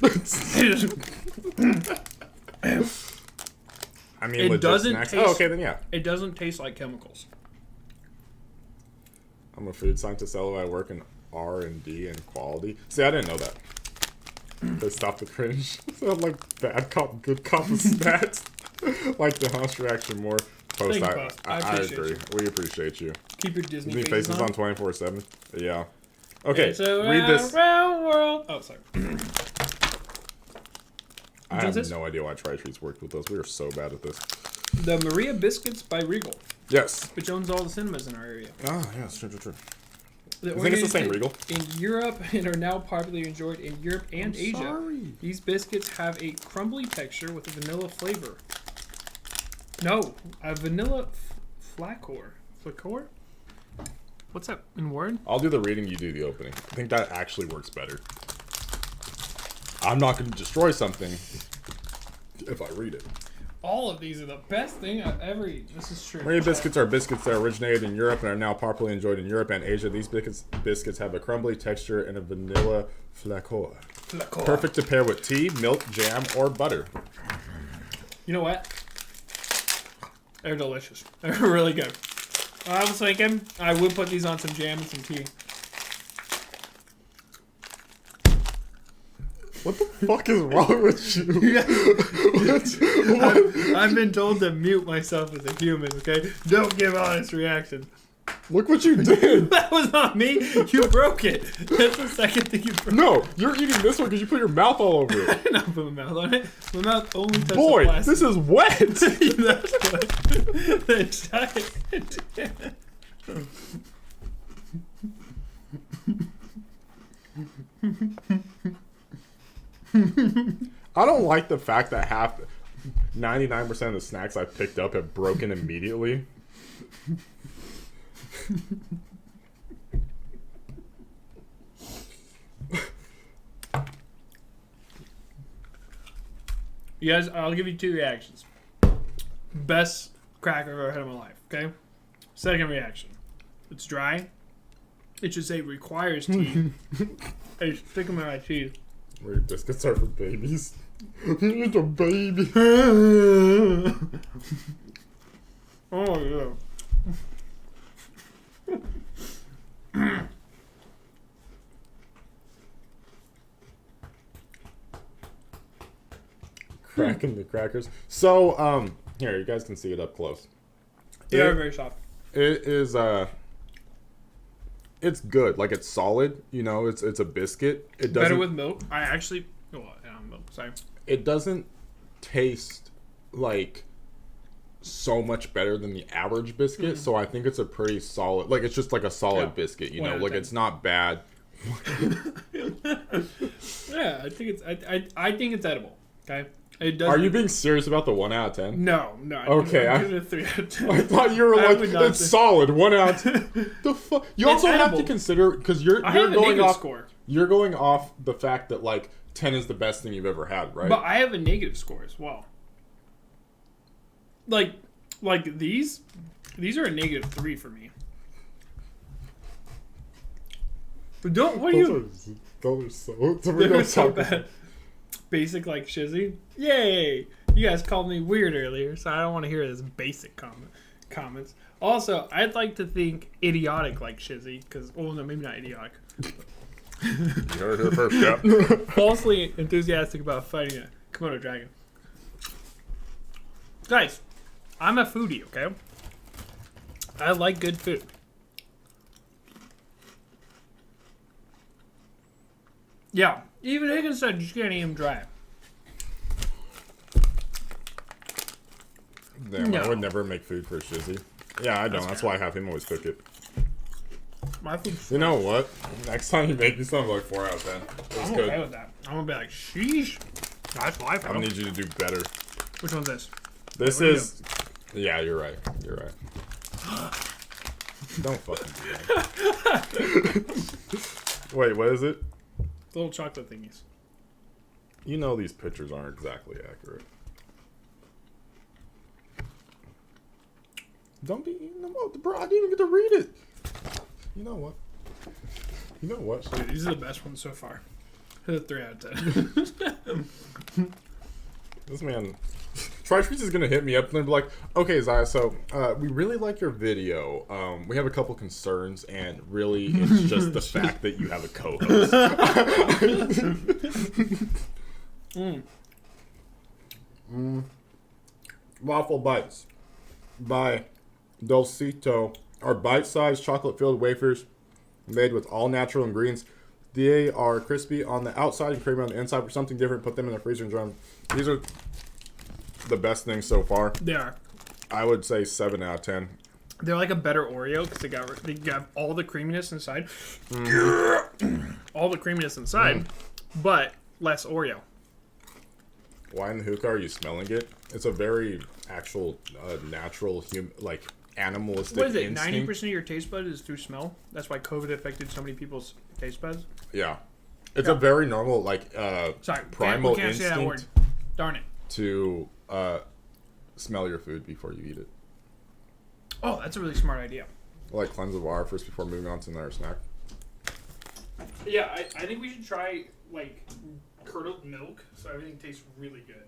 I mean, It legit doesn't snacks. taste- Oh, okay, then yeah. It doesn't taste like chemicals. I'm a food scientist. I work in R&D and quality. See, I didn't know that. They stopped the cringe. Sound like bad cop, good cop of snacks. Like the house reaction more. Post, Thank you, Post. I I appreciate agree. you. We appreciate you. Keep your Disney Disney faces faces on 24/7. Yeah. Okay, It's a read this. round world. Oh, sorry. I have this? no idea why TryTreats worked with us. We are so bad at this. The Maria Biscuits by Regal, Yes. which owns all the cinemas in our area. Oh, yes, true. They I think it's the same originated Regal. in Europe and are now popularly enjoyed in Europe and Asia. Sorry. These biscuits have a crumbly texture with a vanilla flavor. No, a vanilla flacor. Flacor? What's that in word? I'll do the reading, you do the opening. I think that actually works better. I'm not going to destroy something if I read it. All of these are the best thing I've ever eaten. This is true. Maria biscuits are biscuits that originated in Europe and are now popularly enjoyed in Europe and Asia. These biscuits have a crumbly texture and a vanilla flacor. Flacor. Perfect to pair with tea, milk, jam, or butter. You know what? They're delicious. They're really good. I was thinking I would put these on some jam and some tea. What the fuck is wrong with you? I've been told to mute myself as a human, okay? Don't give honest reactions. Look what you did. That was not me. You broke it. That's the second thing you broke. No, you're eating this one because you put your mouth all over it. I did not put my mouth on it. My mouth only touched Boy, the plastic. this is wet. That's what the giant. I don't like the fact that 99% of the snacks I picked up have broken immediately. You guys, I'll give you two reactions. Best cracker I've ever had in my life, okay? Second reaction. It's dry. It should say requires tea. I stick them in my teeth. Where biscuits are for babies. It's a baby. Oh, yeah. Cracking the crackers. So, here, you guys can see it up close. They're very soft. It is, it's good. Like, it's solid. You know, it's a biscuit. It doesn't, Better with milk. I actually... Oh, yeah, milk. Sorry. it doesn't taste like so much better than the average biscuit. So I think it's a pretty solid, like, it's just like a solid biscuit, you know, like, it's not bad. Yeah, I think it's... I think it's edible. Okay? It does. Are you being serious about the 1 out of 10? No. Okay, I'm giving it a 3 out of 10. I thought you were I like, would not it's say- solid, 1 out of 10. The fuck? You It's also have to edible. consider, because you're I have a going negative off, score. you're going off the fact that, like, 10 is the best thing you've ever had, right? But I have a negative score as well. Like these are a negative 3 for me. But don't, what are you? Those are so... They were so bad. Basic like Shizzy. Yay! You guys called me weird earlier, so I don't want to hear this basic comments. Also, I'd like to think idiotic like Shizzy, because, oh no, maybe not idiotic. You heard it here first, yeah. Falsely enthusiastic about fighting a Komodo dragon. Guys, I'm a foodie, okay? I like good food. Yeah, even Higgins said you can't eat them dry. Damn, No. I would never make food for Shizzy. Yeah, I don't. That's why I have him always cook it. My food's You know what? Next time you make me something like 4 out of 10. It was I'm good. okay with that. I'm gonna be like, sheesh. That's life, I bro. need you to do better. Which one's this? This What are you is. Yeah, you're right. You're right. Don't fucking do that. Wait, what is it? The little chocolate thingies. You know these pictures aren't exactly accurate. Don't be eating them up, bro. I didn't even get to read it. You know what? You know what? Dude, these are the best ones so far. Hit a 3 out of 10. This man, TryTreats is gonna hit me up and be like, "Okay, Ziah, so we really like your video. We have a couple concerns, and really, it's just the fact that you have a co-host." Waffle Bites by Dulcito are bite-sized chocolate-filled wafers made with all natural ingredients. They are crispy on the outside and creamy on the inside. For something different, put them in the freezer and dry them. These are the best things so far. They are. I would say 7 out of 10. They're like a better Oreo because they got all the creaminess inside. All the creaminess inside, but less Oreo. Why in the hookah are you smelling it? It's a very actual, natural, like animalistic What is it? instinct. 90% of your taste bud is through smell. That's why COVID affected so many people's taste buds. Yeah, it's a very normal, like, Sorry, primal we can't say that word. instinct Darn it. to smell your food before you eat it. Oh, that's a really smart idea. Like cleanse the water first before moving on to another snack. Yeah, I think we should try like curdled milk so everything tastes really good.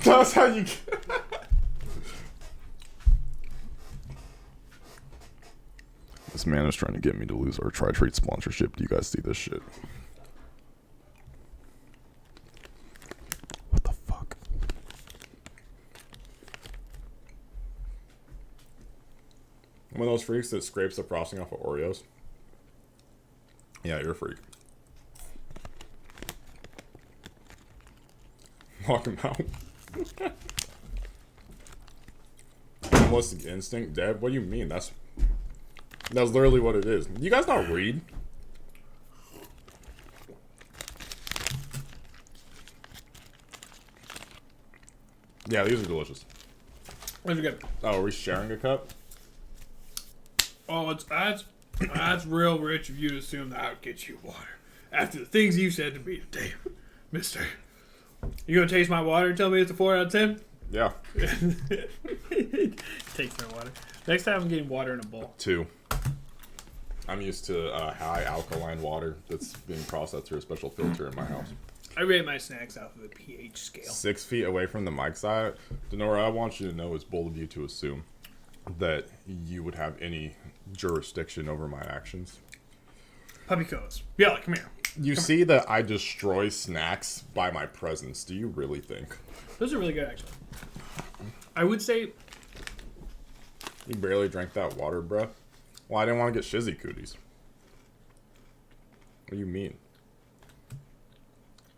That's how you. This man is trying to get me to lose our TryTreats sponsorship. Do you guys see this shit? What the fuck? I'm one of those freaks that scrapes the frosting off of Oreos. Yeah, you're a freak. Walk him out. Animalistic instinct, Deb? What do you mean? That's literally what it is. You guys not read? Yeah, these are delicious. Those are good. Oh, are we sharing a cup? Oh, that's real rich of you to assume that I would get you water after the things you said to me today, Mister. You gonna taste my water and tell me it's a 4 out of 10? Yeah. Takes no water. Next time I'm getting water in a bowl. 2. I'm used to high alkaline water that's being processed through a special filter in my house. I rate my snacks off of a pH scale. 6 feet away from the mic side. Denora, I want you to know it's bold of you to assume that you would have any jurisdiction over my actions. Puppy coats. Yeah, come here. You see that I destroy snacks by my presence. Do you really think? Those are really good, actually. I would say... You barely drank that water, bruh. Well, I didn't want to get shizzy cooties. What do you mean?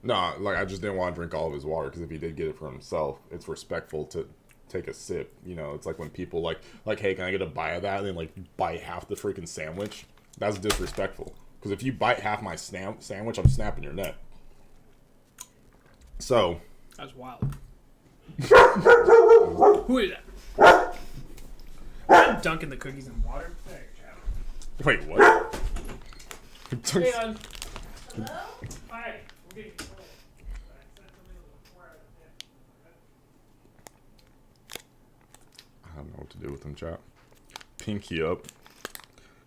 Nah, like, I just didn't want to drink all of his water, because if he did get it for himself, it's respectful to take a sip. You know, it's like when people, like, hey, can I get a bite of that? And then, like, bite half the freaking sandwich. That's disrespectful. Because if you bite half my sandwich, I'm snapping your neck. So. That's wild. Who is that? I'm dunking the cookies in water. There, child. Wait, what? Hey, on. Hello? Hi. We're getting cold. I don't know what to do with them, chat. Pinky up.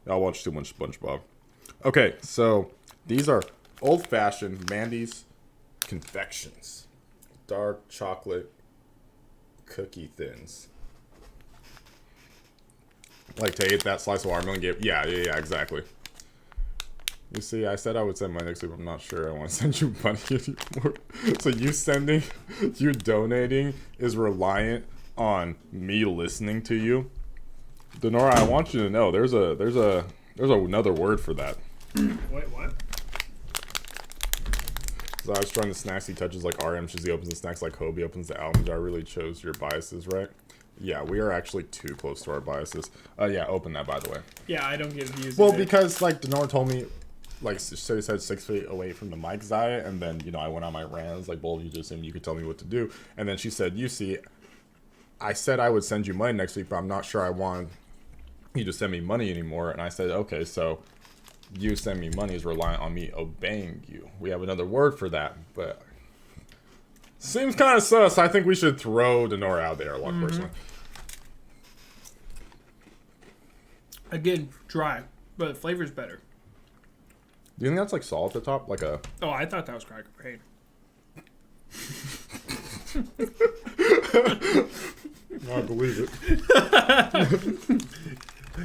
Y'all watch too much SpongeBob. Okay, so these are old-fashioned Mandy's Confections. Dark chocolate cookie thins. Like to eat that slice of watermelon gave. Yeah, exactly. You see, I said I would send my next week. I'm not sure I want to send you money anymore. So you donating is reliant on me listening to you. Denora, I want you to know there's another word for that. Wait, what? So I was trying the snacks he touches like RM, Shizzy opens the snacks like Hobie opens the album. I really chose your biases, right? Yeah, we are actually too close to our biases. Yeah, open that, by the way. Yeah, I don't get views. Well, either. because like Denora told me like so he said 6 feet away from the mic, Ziah, and then I went on my rant. I was like, well, you just assumed you could tell me what to do, and then she said, you see, I said I would send you money next week, but I'm not sure I want you to send me money anymore. And I said, okay, so you send me money is reliant on me obeying you. We have another word for that, but seems kind of sus. I think we should throw Denora out there, personally. Again, dry, but the flavor's better. Do you think that's like salt at the top? Like a... Oh, I thought that was cracker paint. I believe it.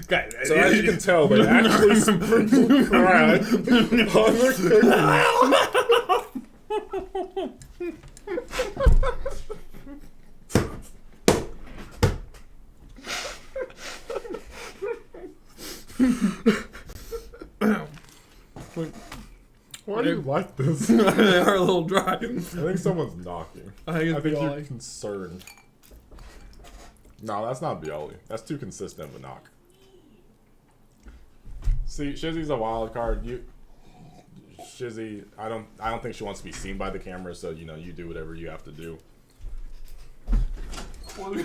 Guys, So as you can tell, they actually sprinkled crack on the Why do you like this? They are a little dry. I think someone's knocking. I think you're concerned. No, that's not Bioli. That's too consistent of a knock. See, Shizzy's a wild card. Shizzy, I don't think she wants to be seen by the camera, so you do whatever you have to do. Where are the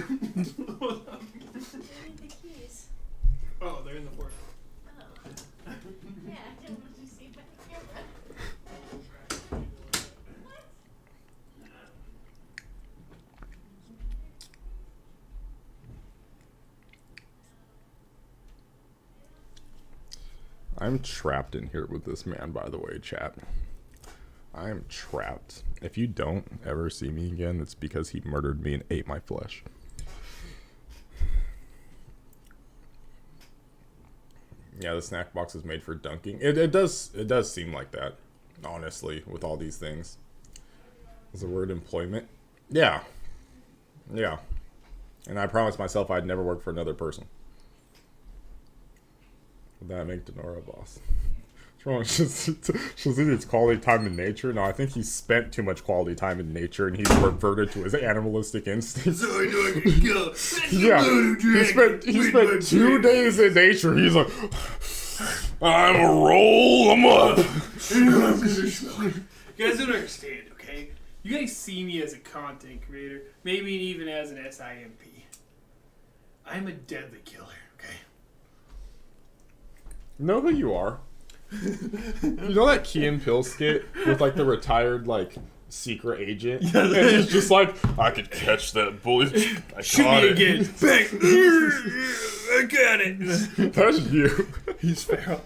keys? Oh, they're in the port. Oh. Yeah, I didn't want you to see by the camera. I'm trapped in here with this man, by the way, chat. I am trapped. If you don't ever see me again, it's because he murdered me and ate my flesh. Yeah, the snack box is made for dunking. It does seem like that, honestly, with all these things. Is the word employment? Yeah. Yeah. And I promised myself I'd never work for another person. Would that make Denora a boss? What's wrong? Shizzy needs quality time in nature. No, I think he spent too much quality time in nature and he's reverted to his animalistic instincts. So I know I can kill. Yeah, he spent 2 days in nature. He's like, I'm a roll 'em up. You guys don't understand, okay? You guys see me as a content creator, maybe even as an SIMP. I'm a deadly killer, okay? Know who you are? You know that Key and Peele skit with like the retired like secret agent, and he's just like, I could catch that bully. I Shoot caught me it. again. Bang. I got it. That's you. He's feral.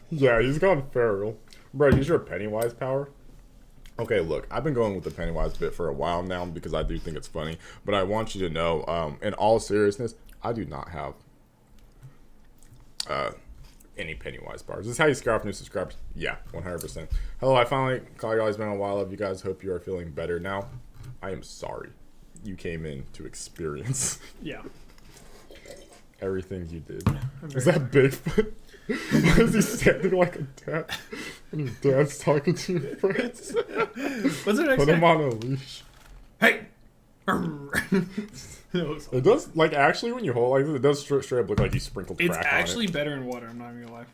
Yeah, he's gone feral. Bro, use your Pennywise power. Okay, look, I've been going with the Pennywise bit for a while now because I do think it's funny. But I want you to know, in all seriousness, I do not have any Pennywise bars. This is how you scare off new subscribers. Yeah, 100%. Hello, I finally called you all. It's been a while. Love you guys. Hope you are feeling better now. I am sorry. You came in to experience Yeah. everything you did. Is that Bigfoot? Why is he standing like a dad? And his dad's talking to your friends. What's the next Put him guy? on a leash. Hey. It does, like, actually, when you hold it like this, it does straight up look like you sprinkled It's crack actually on it. better in water, I'm not even gonna lie.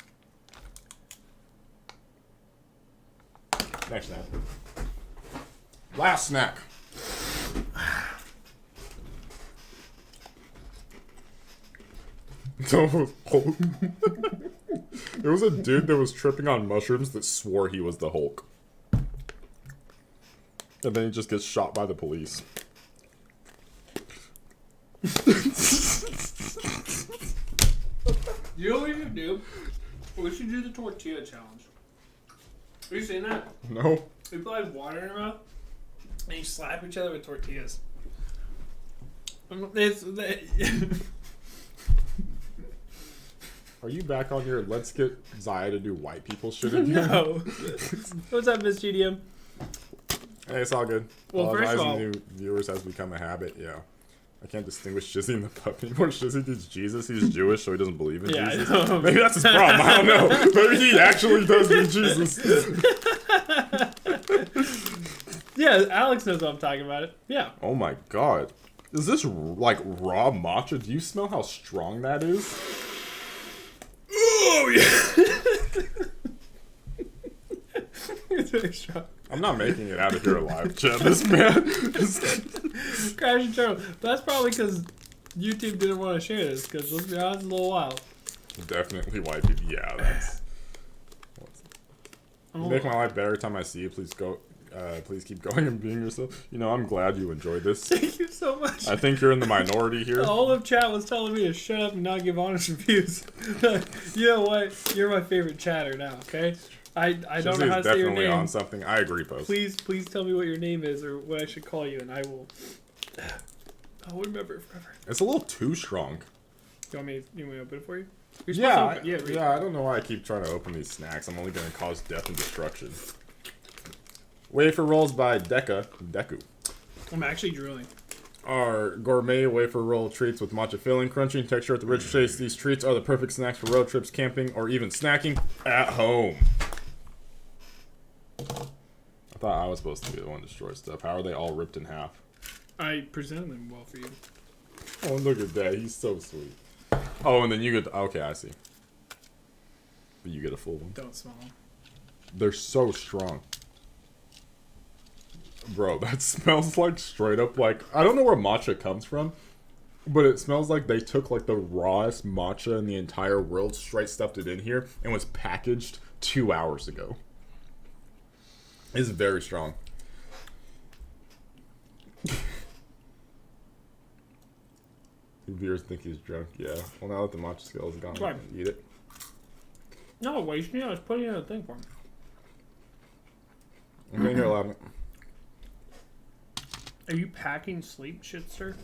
Next snack. Last snack. So, there was a dude that was tripping on mushrooms that swore he was the Hulk. And then he just gets shot by the police. You know what we should do? We should do the tortilla challenge. Have you seen that? No. We put like water in our mouth and you slap each other with tortillas. Are you back on your let's get Ziah to do white people shit again? No. What's up, Miss GDM? Hey, it's all good. Well, first of Apologizing all- new viewers has become a habit, yeah. I can't distinguish Shizzy and the pup anymore. Shizzy thinks Jesus, he's Jewish, so he doesn't believe in Yeah, Jesus. I know. Maybe that's his problem, I don't know. Maybe he actually does need Jesus. Yeah, Alex knows what I'm talking about. Yeah. Oh my god. Is this like raw matcha? Do you smell how strong that is? Oh, yeah. It's very strong. I'm not making it out of here alive, Chad. This man. Crash and Charles. That's probably because YouTube didn't want to share this, because let's be honest, it's a little wild. Definitely white people. Yeah, that's. You make my life better every time I see you. Please go. Please keep going and being yourself. You know, I'm glad you enjoyed this. Thank you so much. I think you're in the minority here. All of chat was telling me to shut up and not give honest reviews. You know what? You're my favorite chatter now, okay? I don't know how to say your definitely name. on something. I agree, Post. Please tell me what your name is or what I should call you, and I will remember it forever. It's a little too strong. You want me to open it for you? Yeah, Read. I don't know why I keep trying to open these snacks. I'm only going to cause death and destruction. Wafer rolls by Deku. I'm actually drooling. Are gourmet wafer roll treats with matcha filling, crunchy in texture with the rich taste. These treats are the perfect snacks for road trips, camping, or even snacking at home. I thought I was supposed to be the one to destroy stuff. How are they all ripped in half? I presented them well for you. Oh, look at that. He's so sweet. Oh, and then you get... Okay, I see. But you get a full one. Don't smell them. They're so strong. Bro, that smells like straight up like... I don't know where matcha comes from, but it smells like they took like the rawest matcha in the entire world, straight stuffed it in here, and was packaged 2 hours ago. It's very strong. Viewers think he's drunk. Yeah. Well, now that the matcha scale is gone, Right. eat it. No, wasting it. I was putting it in a thing for him. I'm getting here loud. Are you packing sleep, shitster?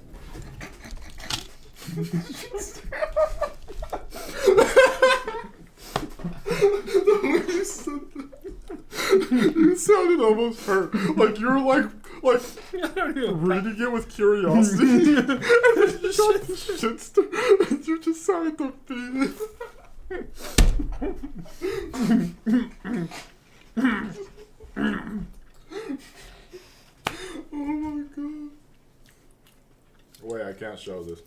You sounded almost hurt. Like you were like reading it with curiosity. And then you got the shitster, and you just sounded defeated. Oh my god. Wait, I can't show this.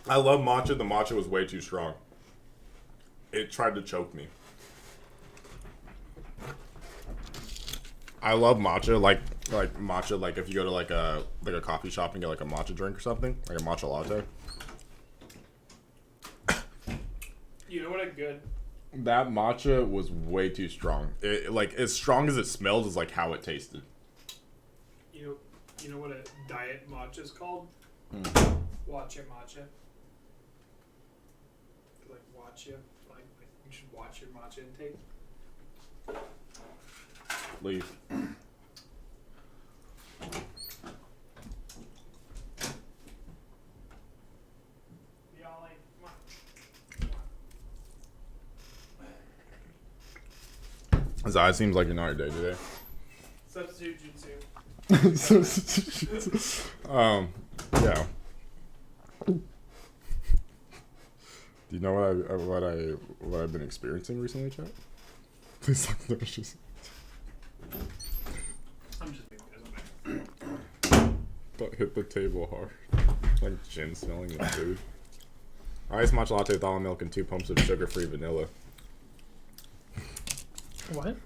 I love matcha. The matcha was way too strong. It tried to choke me. I love matcha, like matcha, like if you go to like a coffee shop and get like a matcha drink or something, like a matcha latte. You know what a good... That matcha was way too strong. It like as strong as it smelled is like how it tasted. You know what a diet matcha is called? Watch it matcha. Like watch it. Like you should watch your matcha intake. Leave. Y'all like, come on. Ziah, seems like you're not your day today. Substitute jutsu. Yeah. Do you know what I've been experiencing recently, chat? Please like no, just. I'm just making this up. Don't hit the table hard. Like gin smelling the food. Ice matcha latte with almond milk and 2 pumps of sugar-free vanilla. What?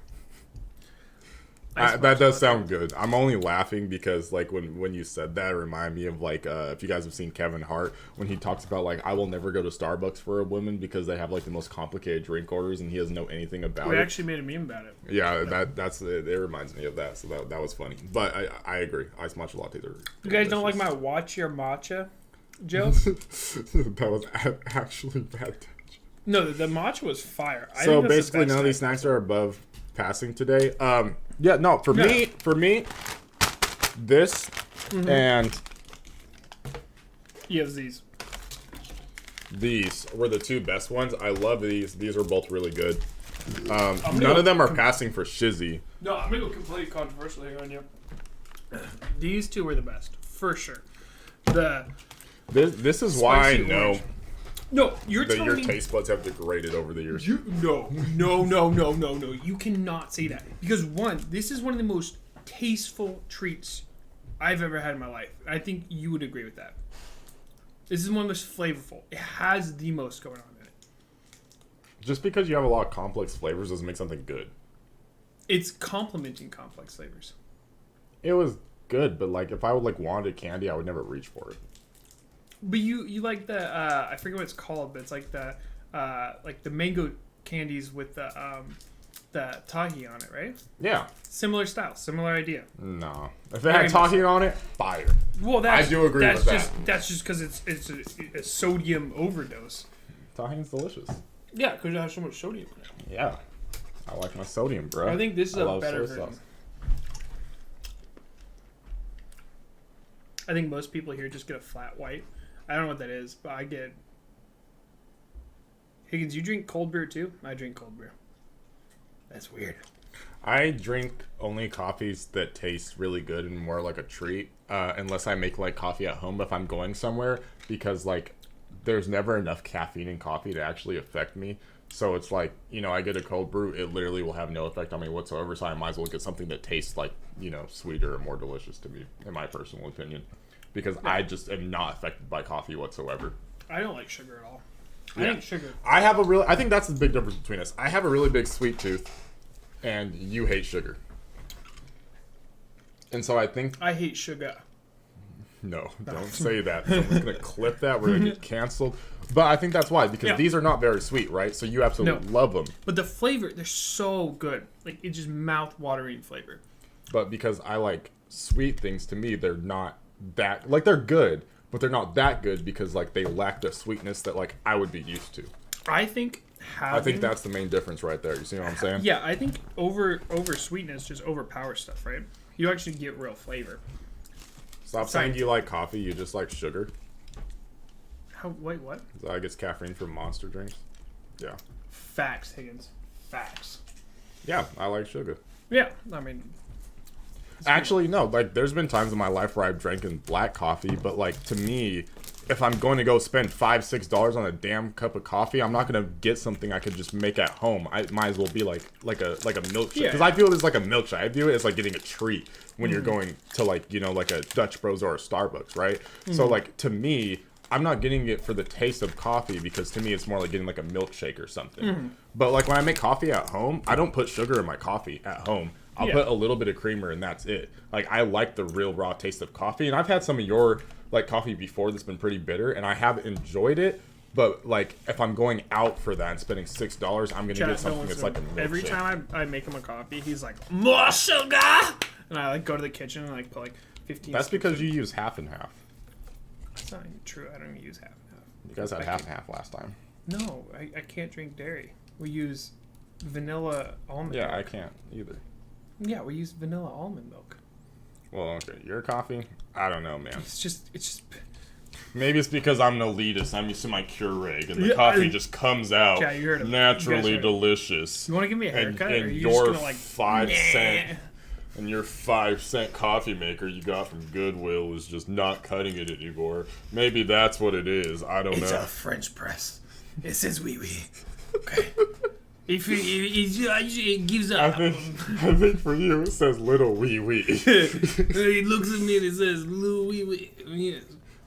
That does sound good. I'm only laughing because like when you said that, it reminded me of like if you guys have seen Kevin Hart when he talks about like I will never go to Starbucks for a woman because they have like the most complicated drink orders and he doesn't know anything about We it. actually made a meme about it. Yeah, that's it. It reminds me of that. So that was funny. But I agree. Ice matcha lattes are. You guys don't like my watch your matcha joke? That was actually bad. No, the matcha was fire. I So think that's the basically, best none of these type. snacks are above passing today. Yeah, no, for me, this and He has these. these were the 2 best ones. I love these. These are both really good. gonna None of them are passing for shizzy. No, I'm gonna go completely controversial here on you. These 2 were the best, for sure. This is why I Spicy know orange. No, you're that telling your me taste buds have degraded over the years. No. You cannot say that. Because one, this is one of the most tasteful treats I've ever had in my life. I think you would agree with that. This is one of the most flavorful. It has the most going on in it. Just because you have a lot of complex flavors doesn't make something good. It's complementing complex flavors. It was good, but like if I would like wanted candy, I would never reach for it. But you like the I forget what it's called, but it's like the mango candies with the tahi on it, right? Yeah. Similar style, similar idea. No. If it had tahi on it, fire. Well, I do agree with that. That's just because it's a sodium overdose. Tahi's delicious. Yeah, because it has so much sodium in it. Yeah. I like my sodium, bro. I think this is a love better soy version. sauce. I think most people here just get a flat white. I don't know what that is, but I get... Higgins, you drink cold beer too? I drink cold beer. That's weird. I drink only coffees that taste really good and more like a treat, unless I make like coffee at home if I'm going somewhere, because like there's never enough caffeine in coffee to actually affect me. So it's like, you know, I get a cold brew, it literally will have no effect on me whatsoever, so I might as well get something that tastes like, you know, sweeter or more delicious to me, in my personal opinion. Because I just am not affected by coffee whatsoever. I don't like sugar at all. Yeah. I think sugar... I think that's the big difference between us. I have a really big sweet tooth, and you hate sugar. And so I think... I hate sugar. No, don't say that. Someone's going to clip that. We're going to get canceled. But I think that's why, because these are not very sweet, right? So you absolutely love them. But the flavor, they're so good. Like, it's just mouth-watering flavor. But because I like sweet things, to me, they're not that... Like, they're good, but they're not that good because, like, they lack the sweetness that, like, I would be used to. I think that's the main difference right there. You see what I'm saying? Yeah, I think over sweetness just overpowers stuff, right? You actually get real flavor. Stop saying you like coffee, you just like sugar. Wait, what? I guess caffeine from Monster drinks. Yeah. Facts, Higgins. Facts. Yeah, I like sugar. Yeah, I mean... Actually, no. Like, there's been times in my life where I've drank in black coffee, but, like, to me, if I'm going to go spend $5-6 on a damn cup of coffee, I'm not going to get something I could just make at home. I might as well be like a milkshake. Because I feel it as like a milkshake. I view it as like getting a treat when you're going to, like, you know, like a Dutch Bros or a Starbucks, right? So, like, to me... I'm not getting it for the taste of coffee because to me it's more like getting like a milkshake or something. But like when I make coffee at home, I don't put sugar in my coffee at home. I'll put a little bit of creamer and that's it. Like I like the real raw taste of coffee, and I've had some of your like coffee before that's been pretty bitter, and I have enjoyed it. But like if I'm going out for that and spending $6, I'm gonna get something that's like a milkshake. Every time I make him a coffee, he's like more sugar, and I like go to the kitchen and like put like 15. That's because you use half and half. That's not even true. I don't even use half and half. You guys had half and half last time. No, I can't drink dairy. We use vanilla almond milk. Yeah, I can't either. Yeah, we use vanilla almond milk. Well, okay, your coffee? I don't know, man. It's just. Maybe it's because I'm an elitist. I'm used to my Keurig, and the coffee just comes out naturally delicious. You want to give me a haircut, or are you your just gonna like 5-cent and your 5-cent coffee maker you got from Goodwill is just not cutting it anymore? Maybe that's what it is. I don't know. It's a French press. It says oui oui. Okay. It gives up. I think for you it says little wee wee. He looks at me and it says little wee wee. Yes.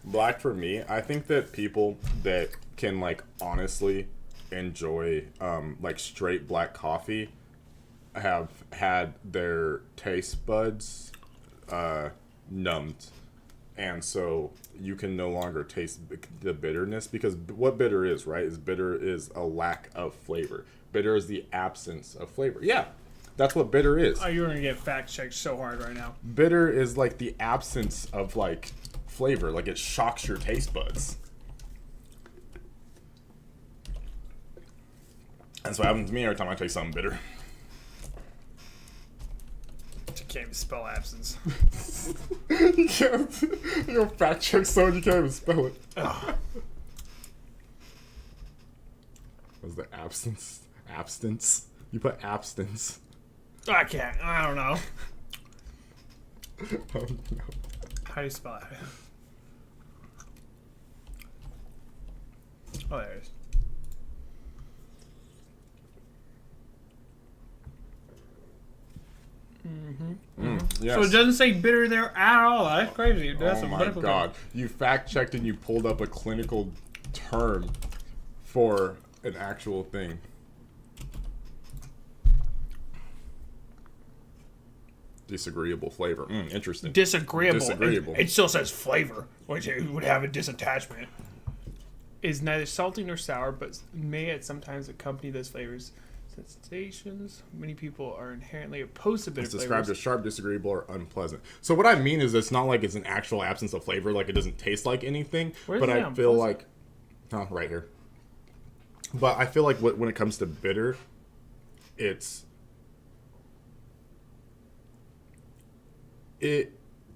Black for me, I think that people that can like honestly enjoy like straight black coffee have had their taste buds numbed, and so you can no longer taste the bitterness, because what bitter is, right, is bitter is a lack of flavor. Bitter is the absence of flavor. Yeah, that's what bitter is. Oh, you're gonna get fact checked so hard right now. Bitter is like the absence of like flavor, like it shocks your taste buds. That's what happens to me every time I taste something bitter. You can't even spell absence. You can't. You fact check someone, you can't even spell it. What's the absence? Abstinence? You put abstinence. I can't. I don't know. Oh, no. How do you spell it? Oh, there it is. Yes. So it doesn't say bitter there at all. That's crazy. That's Oh a my medical god. term. You fact checked and you pulled up a clinical term for an actual thing. Disagreeable flavor. Interesting. Disagreeable. Disagreeable. It still says flavor, which it would have a disattachment. Is neither salty nor sour, but may at sometimes accompany those flavors. Sensations. Many people are inherently opposed to bitter It's flavors. described as sharp, disagreeable, or unpleasant. So what I mean is it's not like it's an actual absence of flavor, like it doesn't taste like anything. Where's But the I feel unpleasant? like, right here. But I feel like when it comes to bitter, it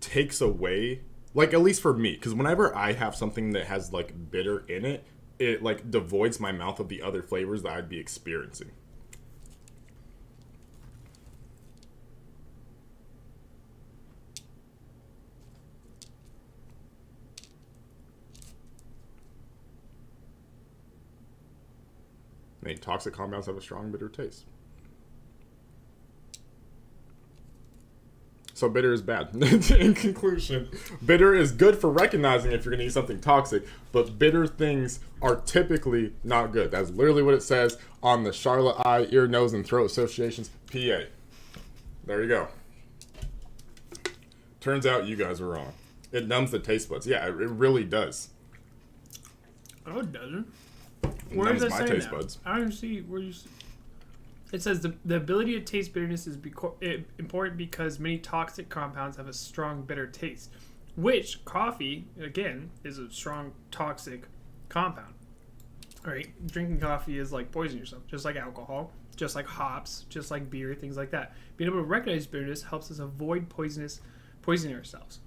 takes away, like at least for me, because whenever I have something that has like bitter in it, it like devoids my mouth of the other flavors that I'd be experiencing. Many toxic compounds have a strong bitter taste. So bitter is bad. In conclusion, bitter is good for recognizing if you're going to eat something toxic, but bitter things are typically not good. That's literally what it says on the Charlotte Eye, Ear, Nose, and Throat Association's PA. There you go. Turns out you guys were wrong. It numbs the taste buds. Yeah, it really does. Oh, it doesn't. It Where numbs does my that say taste that? buds. I don't see where you. It says the ability to taste bitterness is important because many toxic compounds have a strong bitter taste, which coffee, again, is a strong toxic compound. All right, drinking coffee is like poisoning yourself, just like alcohol, just like hops, just like beer, things like that. Being able to recognize bitterness helps us avoid poisoning ourselves.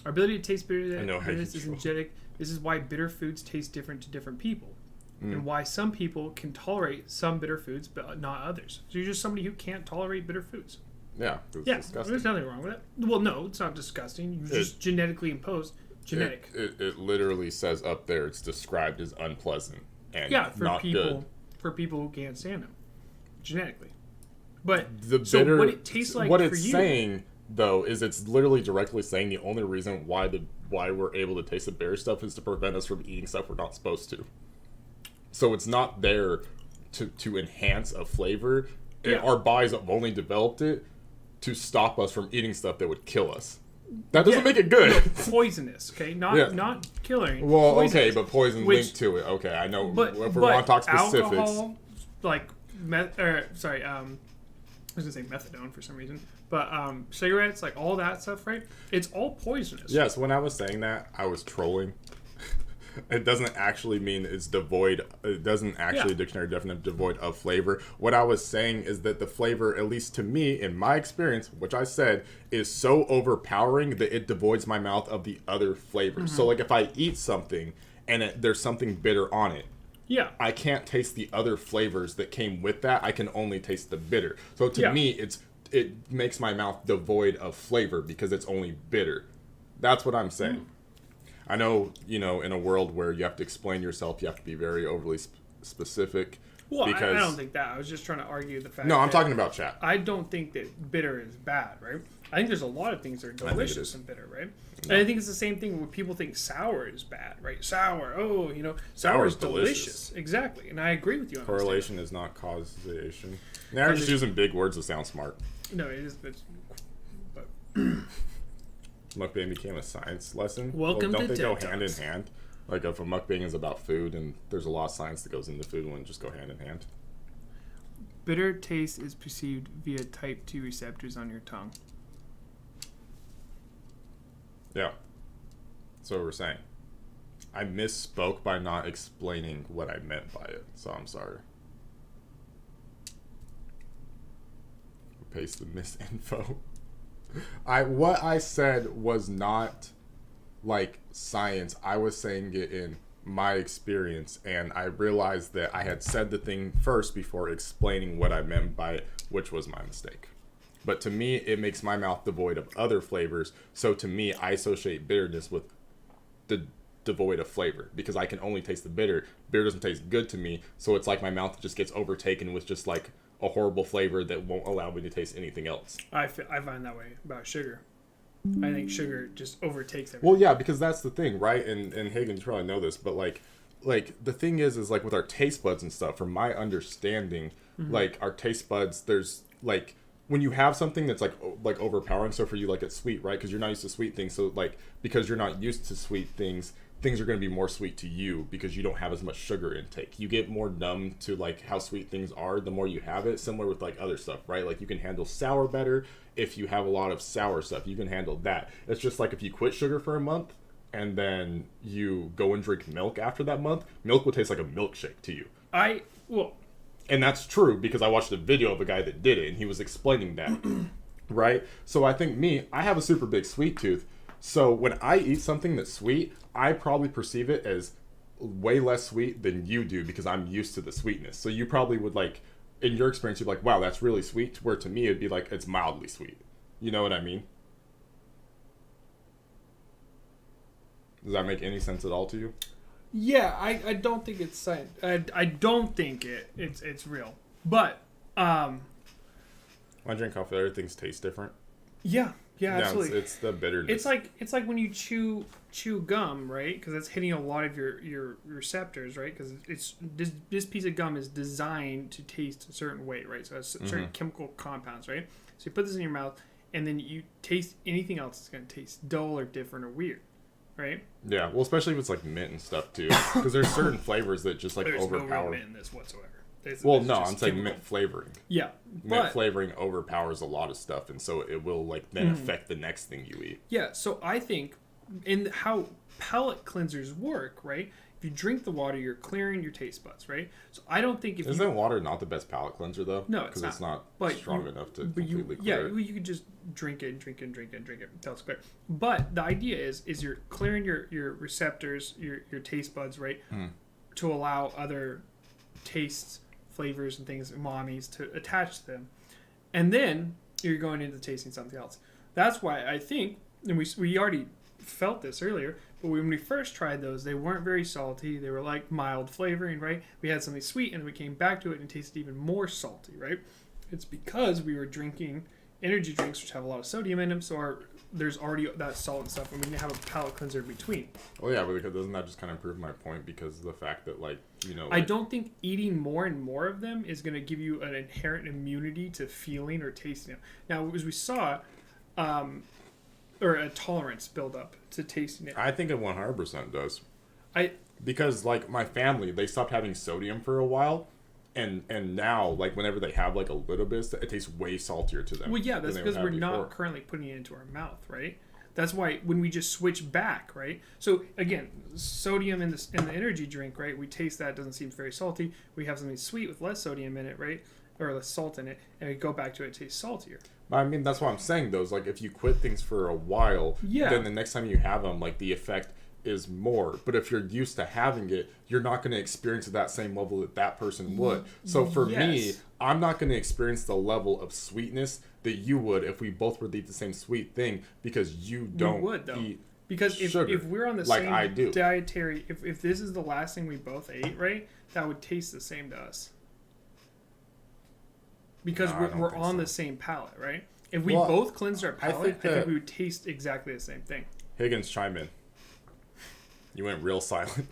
Our ability to taste bitterness is genetic. This is why bitter foods taste different to different people. And why some people can tolerate some bitter foods, but not others. So you're just somebody who can't tolerate bitter foods. Yeah, it's Yeah, disgusting. there's nothing wrong with it. Well, no, it's not disgusting. You're just genetically imposed. Genetic. It literally says up there it's described as unpleasant and Yeah, for not people good. for people who can't stand them, genetically. But The so bitter, what it tastes like what for it's you, saying though is it's literally directly saying the only reason why we're able to taste the bitter stuff is to prevent us from eating stuff we're not supposed to. So it's not there to enhance a flavor. Yeah. Our bodies have only developed it to stop us from eating stuff that would kill us. That doesn't make it good. poisonous, okay, not killing. Well, poisonous. okay, but poison Which- linked to it. Okay, I know. But If we want to talk specifics, alcohol, like I was gonna say methadone for some reason, but cigarettes, like all that stuff, right? It's all poisonous. yes. When I was saying that, I was trolling. It doesn't actually mean it's devoid. It doesn't actually dictionary definition devoid of flavor. What I was saying is that the flavor, at least to me, in my experience, which I said, is so overpowering that it devoids my mouth of the other flavors. So, like, if I eat something and there's something bitter on it, Yeah. I can't taste the other flavors that came with that. I can only taste the bitter. So to me, it makes my mouth devoid of flavor because it's only bitter. That's what I'm saying. I know, in a world where you have to explain yourself, you have to be very overly specific. Well, because I don't think that. I was just trying to argue the fact. No, I'm that talking about chat. I don't think that bitter is bad, right? I think there's a lot of things that are think it delicious is. and bitter, right? And I think it's the same thing when people think sour is bad, right? Sour, sour is delicious. Exactly, and I agree with you on Correlation is not causation. Now you're just using big words to sound smart. this. No, it is. But Mukbang became a science lesson. Welcome don't to they go TED hand in Talks. hand? Like if a mukbang is about food and there's a lot of science that goes into food, wouldn't it just go hand in hand? bitter taste is perceived via type 2 receptors on your tongue. Yeah. That's what we're saying. I misspoke by not explaining what I meant by it, so I'm sorry. Paste the misinfo. What I said was not like science. I was saying it in my experience, and I realized that I had said the thing first before explaining what I meant by it, which was my mistake. But to me, it makes my mouth devoid of other flavors. So to me, I associate bitterness with the devoid of flavor because I can only taste the bitter. Bitter doesn't taste good to me, so it's like my mouth just gets overtaken with just like a horrible flavor that won't allow me to taste anything else. I find that way about sugar. I think sugar just overtakes everything. Well, yeah, because that's the thing, right? And Hagen, you probably know this, but like the thing is like with our taste buds and stuff, from my understanding, like our taste buds, there's like when you have something that's like overpowering, so for you, like, it's sweet, right? Because you're not used to sweet things, so like because you're not used to sweet things are going to be more sweet to you because you don't have as much sugar intake. You get more numb to like how sweet things are the more you have it. Similar with like other stuff, right? Like you can handle sour better if you have a lot of sour stuff. You can handle that. It's just like if you quit sugar for a month and then you go and drink milk after that month, milk will taste like a milkshake to you. And that's true because I watched a video of a guy that did it and he was explaining that, right? So I think I have a super big sweet tooth. So when I eat something that's sweet, I probably perceive it as way less sweet than you do because I'm used to the sweetness. So you probably would like, in your experience, you'd be like, wow, that's really sweet. Where to me, it'd be like, it's mildly sweet. You know what I mean? Does that make any sense at all to you? Yeah, I don't think it's science. I don't think it's real. But when I drink coffee, everything's taste different. Yeah, absolutely. It's the bitterness. It's like when you chew gum, right? Because it's hitting a lot of your receptors, right? Because it's this piece of gum is designed to taste a certain way, right? So it has certain chemical compounds, right? So you put this in your mouth, and then you taste anything else, it's going to taste dull or different or weird, right? Yeah, well, especially if it's like mint and stuff too, because there's certain flavors that just like There's overpower. no real mint in this whatsoever. I'm saying mint flavoring. Yeah, Mint flavoring overpowers a lot of stuff, and so it will like then affect the next thing you eat. Yeah, so I think in how palate cleansers work, right? If you drink the water, you're clearing your taste buds, right? So I don't think Isn't water not the best palate cleanser though? No, because it's not strong enough to but completely clear it. You could just drink it until it's clear. But the idea is you're clearing your receptors, your taste buds, right? To allow other tastes, flavors, and things, umamis, to attach to them. And then you're going into tasting something else. That's why I think, and we already felt this earlier, but when we first tried those, they weren't very salty. They were like mild flavoring, right? We had something sweet, and we came back to it, and it tasted even more salty, right? It's because we were drinking energy drinks, which have a lot of sodium in them, so there's already that salt and stuff, and we can have a palate cleanser in between. Well, yeah, but doesn't that just kind of prove my point? Because of the fact that, like, you know... I don't think eating more and more of them is going to give you an inherent immunity to feeling or tasting them. Now, as we saw, or a tolerance build up to tasting it. I think it 100% does. Because, like, my family, they stopped having sodium for a while, and now, like, whenever they have, like, a little bit, it tastes way saltier to them. Well, yeah, that's because we're not currently putting it into our mouth, right? That's why when we just switch back, right? So, again, sodium in the energy drink, right? We taste that, it doesn't seem very salty. We have something sweet with less sodium in it, right? Or less salt in it, and we go back to it, it tastes saltier. I mean, that's what I'm saying, though, is, like, if you quit things for a while, then the next time you have them, like, the effect is more. But if you're used to having it, you're not going to experience it that same level that person would. So for me, I'm not going to experience the level of sweetness that you would if we both were to eat the same sweet thing, because you don't eat because sugar, if we're on the like same I do. dietary, if this is the last thing we both ate, right, that would taste the same to us. Because we're on the same palate, right? If we both cleansed our palate, I think we would taste exactly the same thing. Higgins, chime in. You went real silent.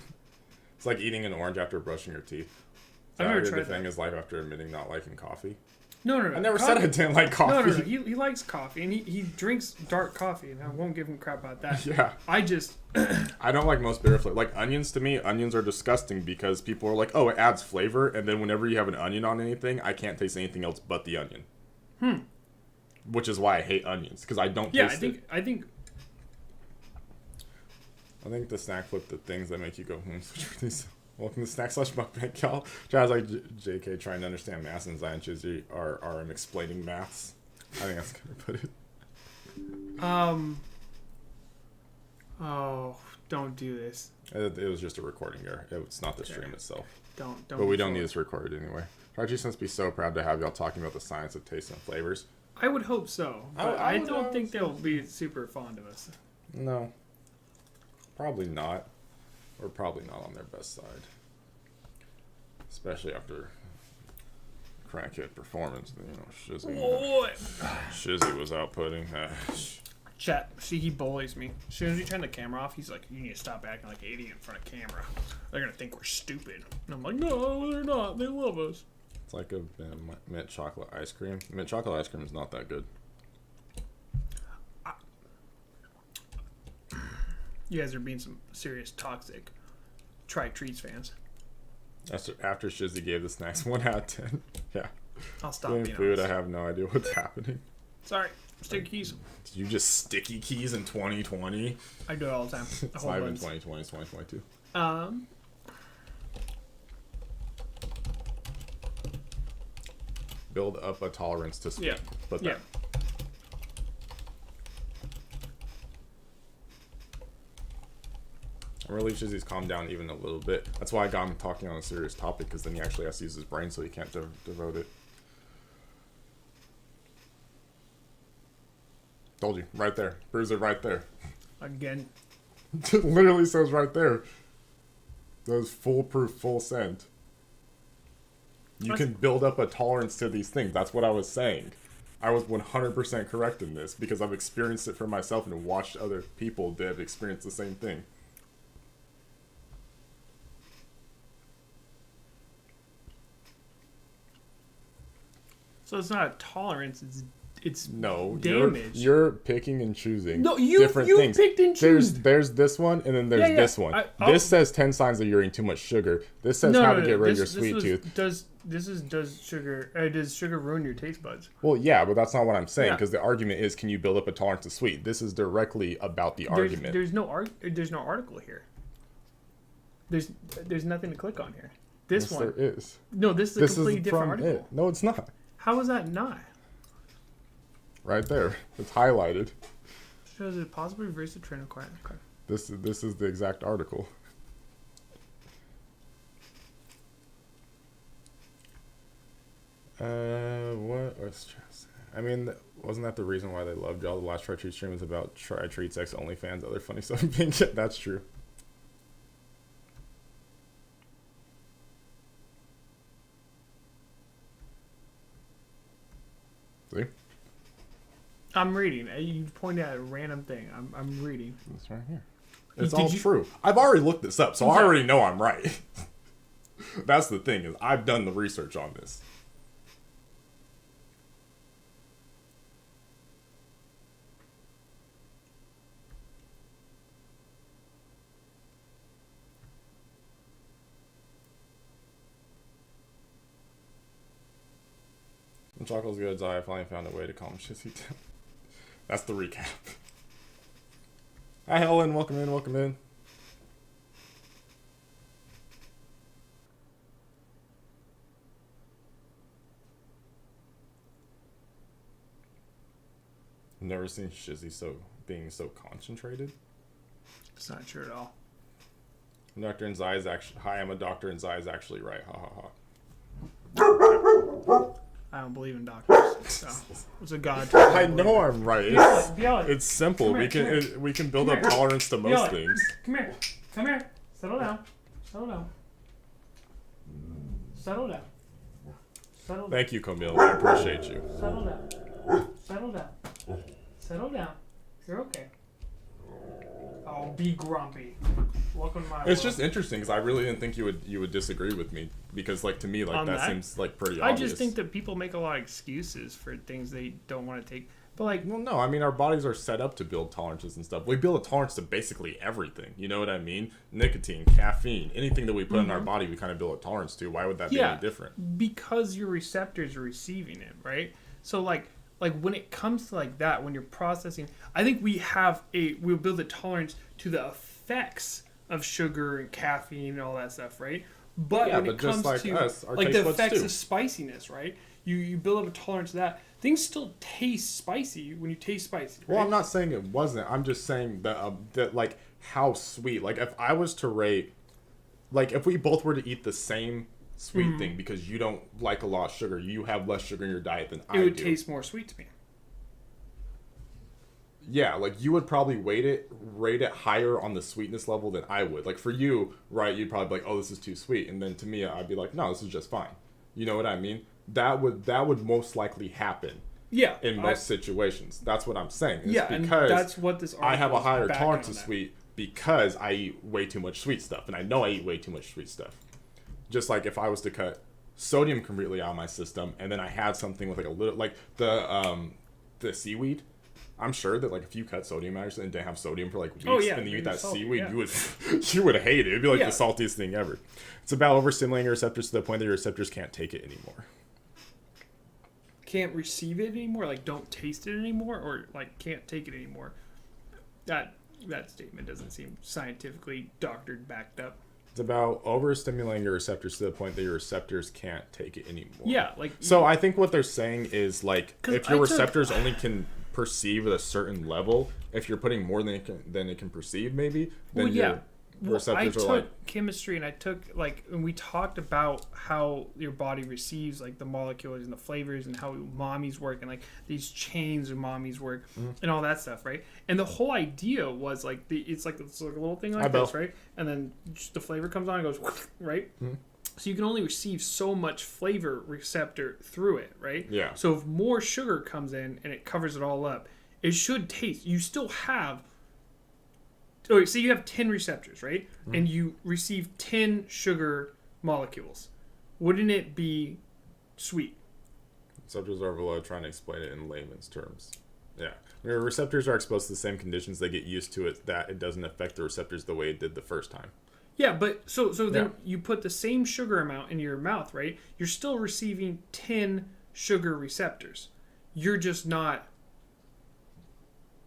It's like eating an orange after brushing your teeth. I've never tried that. His life after admitting not liking coffee. No. I never said I didn't like coffee. No. He likes coffee, and he drinks dark coffee, and I won't give him crap about that. Yeah. I don't like most bitter flavor. Like onions, to me, onions are disgusting because people are like, oh, it adds flavor, and then whenever you have an onion on anything, I can't taste anything else but the onion. Which is why I hate onions, because I don't taste it. I think the snack flip, the things that make you go, welcome to Snack / Mukbang, y'all. Chad's like, JK trying to understand maths, and Ziah and Chizzy are explaining maths. I think that's going to put it. Oh, don't do this. It was just a recording error. It's not the stream itself. Don't. But we don't need this recorded anyway. TryTreats must be so proud to have y'all talking about the science of taste and flavors. I would hope so, but I don't think they'll be super fond of us. No. Probably not. We're probably not on their best side. Especially after crackhead performance. You know, Shizzy was outputting. Chat, see, he bullies me. As soon as we turn the camera off, he's like, you need to stop acting like an idiot in front of camera. They're going to think we're stupid. And I'm like, no, they're not. They love us. like a mint chocolate ice cream. Mint chocolate ice cream is not that good. You guys are being some serious toxic TryTreats fans. After Shizzy gave the snacks 1 out of 10. Yeah. I'll stop Doing being food, honest. I have no idea what's happening. Sorry, sticky keys. Did you just sticky keys in 2020? I do it all the time. A It's whole not even bunch. 2020, it's 2022. Build up a tolerance to sweet. Yeah. But Yeah. I'm relieved Shizzy's calmed down even a little bit. That's why I got him talking on a serious topic, because then he actually has to use his brain, so he can't devote it. Told you, right there. Bruiser right there. Again. It literally says right there. That was foolproof, full send. You can build up a tolerance to these things. That's what I was saying. I was 100% correct in this, because I've experienced it for myself and watched other people that have experienced the same thing. So it's not a tolerance. It's No, damage. you're picking and choosing. No, you different things. picked and chose. There's this one, and then there's Yeah, this one. This says 10 signs that you're eating too much sugar. This says how to get rid of your sweet tooth. Does sugar ruin your taste buds? Well, yeah, but that's not what I'm saying, Yeah. because the argument is, can you build up a tolerance to sweet? This is directly about the argument. There's no article here. There's nothing to click on here. This Yes, one. there is. No, this is a This completely is different from article. it. No, it's not. How is that not? Right there. It's highlighted. Shows it possibly reverse the trend of quiet. Okay. This is the exact article. What was just? I mean, wasn't that the reason why they loved y'all? The last TryTreats stream was about TryTreats X OnlyFans, other funny stuff. That's true. See? I'm reading. You pointed out a random thing. I'm reading. It's right here. It's Did all you- true. I've already looked this up, so I Yeah. already know I'm right. That's the thing, is I've done the research on this. When chocolate's good, Ziah finally found a way to calm Shizzy down. That's the recap. Hi, Helen. Welcome in. Welcome in. Never seen Shizzy being so concentrated. It's not true at all. Doctor and Ziah is actually hi. I'm a doctor, and Ziah is actually right. Ha ha ha. I don't believe in doctors. So it's a god. I know I'm right. Biela, It's simple. Come here, We can build Come up here. tolerance to most Biela, things. Come here. Come here. Settle down. Settle down. Settle down. Settle down. Thank you, Camille. I appreciate you. Settle down. Settle down. Settle down. You're okay. Oh, be grumpy. Welcome to my It's world. just interesting, because I really didn't think you would disagree with me, because like to me like On that that? seems like pretty I obvious. just think that people make a lot of excuses for things they don't want to take. But like, Well, no, I mean, our bodies are set up to build tolerances and stuff. We build a tolerance to basically everything. You know what I mean? Nicotine, caffeine, anything that we put in our body, we kind of build a tolerance to. Why would that be yeah, any different? because your receptors are receiving it, right? So like when it comes to like that, when you're processing, I think we'll build a tolerance to the effects of sugar and caffeine and all that stuff, right? But Yeah, when but it just comes like to us, our like taste the buds effects too. of spiciness, right? You build up a tolerance to that. Things still taste spicy when you taste spicy. Right? Well, I'm not saying it wasn't. I'm just saying that like how sweet. Like if I was to rate, like if we both were to eat the same sweet thing, because you don't like a lot of sugar, you have less sugar in your diet than I it would do. taste more sweet to me. Yeah, like you would probably rate it higher on the sweetness level than I would. Like for you, right, you'd probably be like, oh, this is too sweet. And then to me, I'd be like, no, this is just fine. You know what I mean? That would most likely happen Yeah, in most situations. That's what I'm saying. It's yeah, and because that's what this. I have a article is higher backing tolerance on to that. sweet because I eat way too much sweet stuff. And I know I eat way too much sweet stuff. Just like if I was to cut sodium completely out of my system, and then I had something with like a little, like the seaweed. I'm sure that like if you cut sodium out and didn't have sodium for like weeks, and you eat that salty, seaweed, yeah. you would hate it. It'd be like Yeah. the saltiest thing ever. It's about overstimulating your receptors to the point that your receptors can't take it anymore. Can't receive it anymore, like don't taste it anymore, or like can't take it anymore. That statement doesn't seem scientifically doctored backed up. It's about overstimulating your receptors to the point that your receptors can't take it anymore. Yeah, like So I think what they're saying is like 'Cause if your I took- receptors only can perceive at a certain level, if you're putting more than it can perceive, maybe then your receptors I are took like chemistry, and I took and we talked about how your body receives like the molecules and the flavors and how umami's work and like these chains of umami's work and all that stuff, right? And the whole idea was like it's like a little thing like this, right? And then just the flavor comes on and goes right. So you can only receive so much flavor receptor through it, right? Yeah. So if more sugar comes in and it covers it all up, it should taste. You still have. Oh, so you have 10 receptors, right? And you receive 10 sugar molecules. Wouldn't it be sweet? receptors are overloaded. Trying to explain it in layman's terms. Yeah. When your receptors are exposed to the same conditions, they get used to it that it doesn't affect the receptors the way it did the first time. Yeah, but so then you put the same sugar amount in your mouth, right? You're still receiving 10 sugar receptors. You're just not.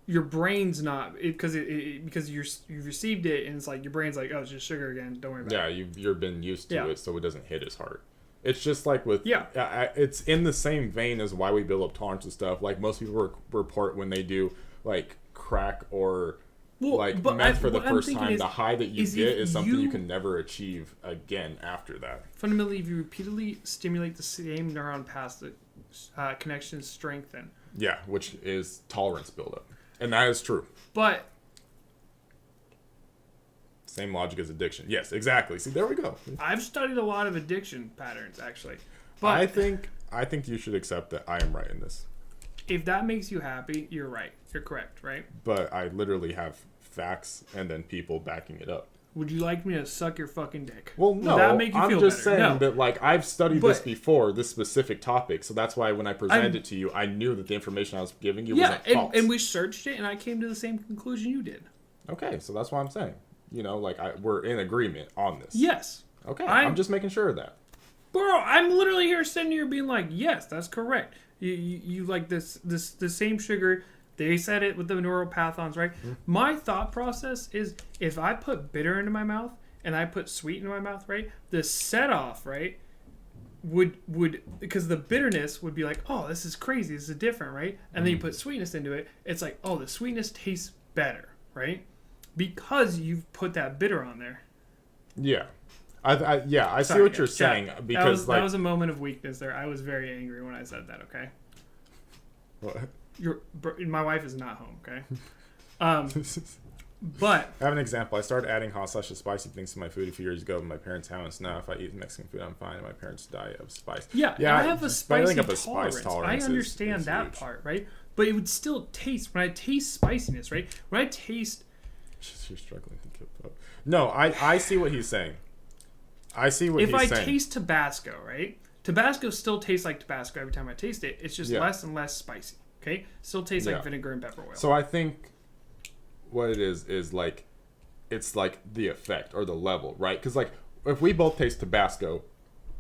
Your brain's not because you've received it and it's like your brain's like, oh, it's just sugar again. Don't worry about it. You've been used to Yeah. it, so it doesn't hit as hard. It's just like with it's in the same vein as why we build up tolerance and stuff. Like most people report when they do like crack or meth for the first time, the high that you get is something you can never achieve again after that. Fundamentally, if you repeatedly stimulate the same neuron paths, the connections strengthen. Yeah, which is tolerance buildup. And that is true. But same logic as addiction. Yes, exactly. See, there we go. I've studied a lot of addiction patterns, actually. But I think you should accept that I am right in this. if that makes you happy, you're right. You're correct, right? But I literally have facts and then people backing it up. Would you like me to suck your fucking dick? Well, no. Would that make you I'm feel just better? saying No. that, like, I've studied this But- before, this specific topic. So that's why when I presented it to you, I knew that the information I was giving you wasn't false. and we searched it, and I came to the same conclusion you did. Okay, so that's what I'm saying. You know, like, we're in agreement on this. Yes. Okay, I'm just making sure of that. Bro, I'm literally here sitting here being like, yes, that's correct. You like the same sugar. They said it with the neuropathons, right? Mm-hmm. My thought process is if I put bitter into my mouth and I put sweet into my mouth, right? The set off, right, would because the bitterness would be like, oh, this is crazy, this is different, right? And then you put sweetness into it, it's like, oh, the sweetness tastes better, right? Because you've put that bitter on there. Yeah. I see Sorry, what you're guys. saying. Chat, Because, that was a moment of weakness there. I was very angry when I said that, okay? What? My wife is not home, okay? But I have an example. I started adding hot slash spicy things to my food a few years ago, but my parents haven't. Now, if I eat Mexican food, I'm fine. My parents die of spice. yeah, I have a spicy spiling up a tolerance. spice tolerance. I understand is that huge. part, right? But it would still taste when I taste spiciness, right? When I taste, You're struggling to keep up. No, I see what he's saying. I see what if he's I saying. taste Tabasco, right? Tabasco still tastes like Tabasco every time I taste it. It's just less and less spicy. Okay, still tastes like vinegar and pepper oil. So I think what it is like, it's like the effect or the level, right? Because like if we both taste Tabasco,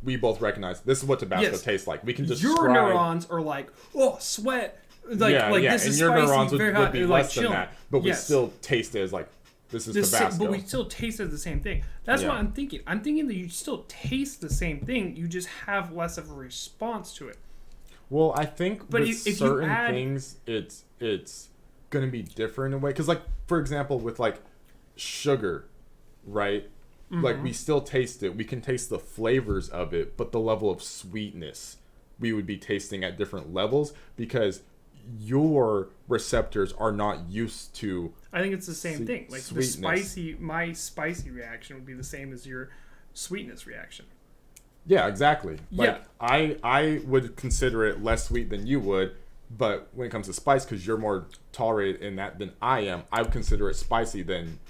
we both recognize this is what Tabasco tastes like. We can describe. Your neurons are like, oh, sweat. Like this and is your spicy, neurons very would hot, be like less than chilling. that, but we still taste it as like this is Tabasco. But we still taste it the same thing. That's what I'm thinking. I'm thinking that you still taste the same thing. You just have less of a response to it. Well, I think But with if you certain add- things, it's gonna be different in a way. Because like for example, with like sugar, right? Like we still taste it. We can taste the flavors of it, but the level of sweetness we would be tasting at different levels because your receptors are not used to. I think it's the same thing. Like sweetness. my spicy reaction would be the same as your sweetness reaction. Yeah, exactly. Like Yeah. I would consider it less sweet than you would, but when it comes to spice, because you're more tolerated in that than I am, I would consider it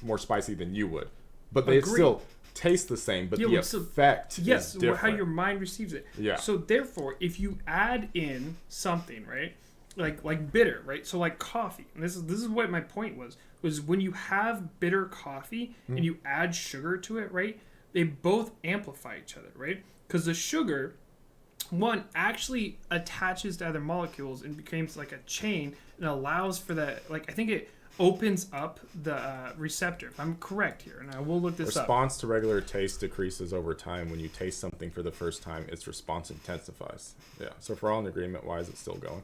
more spicy than you would. But it Agreed. still taste the same, but Yeah, the but so- effect Yes, is different. how your mind receives it. Yeah. So therefore, if you add in something, right, like bitter, right? So like coffee, and this is what my point was when you have bitter coffee and you add sugar to it, right? They both amplify each other, right? Because the sugar, one, actually attaches to other molecules and becomes like a chain and allows for that. Like I think it opens up the receptor. If I'm correct here, and I will look this up. Response to regular taste decreases over time. When you taste something for the first time, its response intensifies. Yeah. So if we're all in agreement, why is it still going?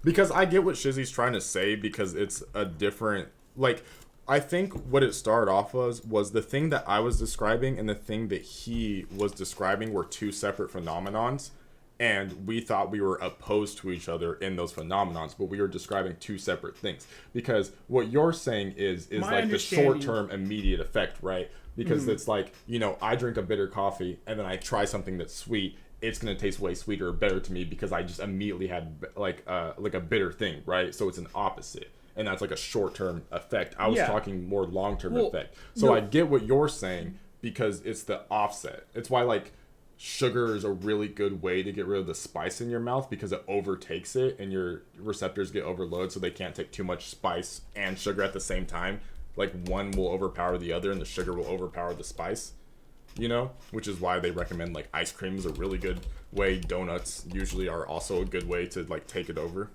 Because I get what Shizzy's trying to say, because it's a different, like, I think what it started off was the thing that I was describing and the thing that he was describing were two separate phenomenons, and we thought we were opposed to each other in those phenomenons, but we were describing two separate things. Because what you're saying is My like the short-term immediate effect, right? Because it's like, you know, I drink a bitter coffee and then I try something that's sweet. It's going to taste way sweeter or better to me because I just immediately had like a bitter thing, right? So it's an opposite. And that's like a short-term effect. I was talking more long-term effect. So I get what you're saying because it's the offset. It's why like sugar is a really good way to get rid of the spice in your mouth because it overtakes it and your receptors get overloaded so they can't take too much spice and sugar at the same time. Like one will overpower the other and the sugar will overpower the spice. You know, which is why they recommend like ice cream is a really good way. Donuts usually are also a good way to like take it over.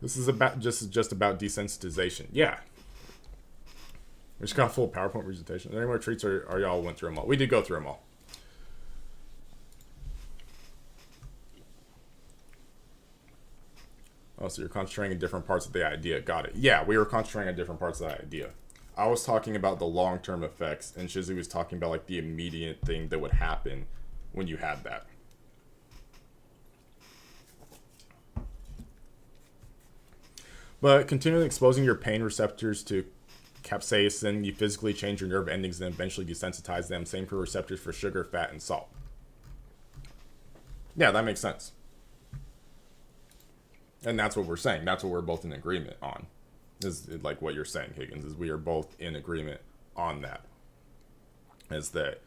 This is about just about desensitization. Yeah. We just got a full PowerPoint presentation. Are there any more treats or y'all went through them all? We did go through them all. Oh, so you're concentrating on different parts of the idea. Got it. Yeah, we were concentrating on different parts of that idea. I was talking about the long-term effects, and Shizzy was talking about like the immediate thing that would happen when you had that. But continually exposing your pain receptors to capsaicin, you physically change your nerve endings and eventually desensitize them. Same for receptors for sugar, fat, and salt. Yeah, that makes sense. And that's what we're saying. That's what we're both in agreement on. Is like what you're saying, Higgins, is we are both in agreement on that. Is that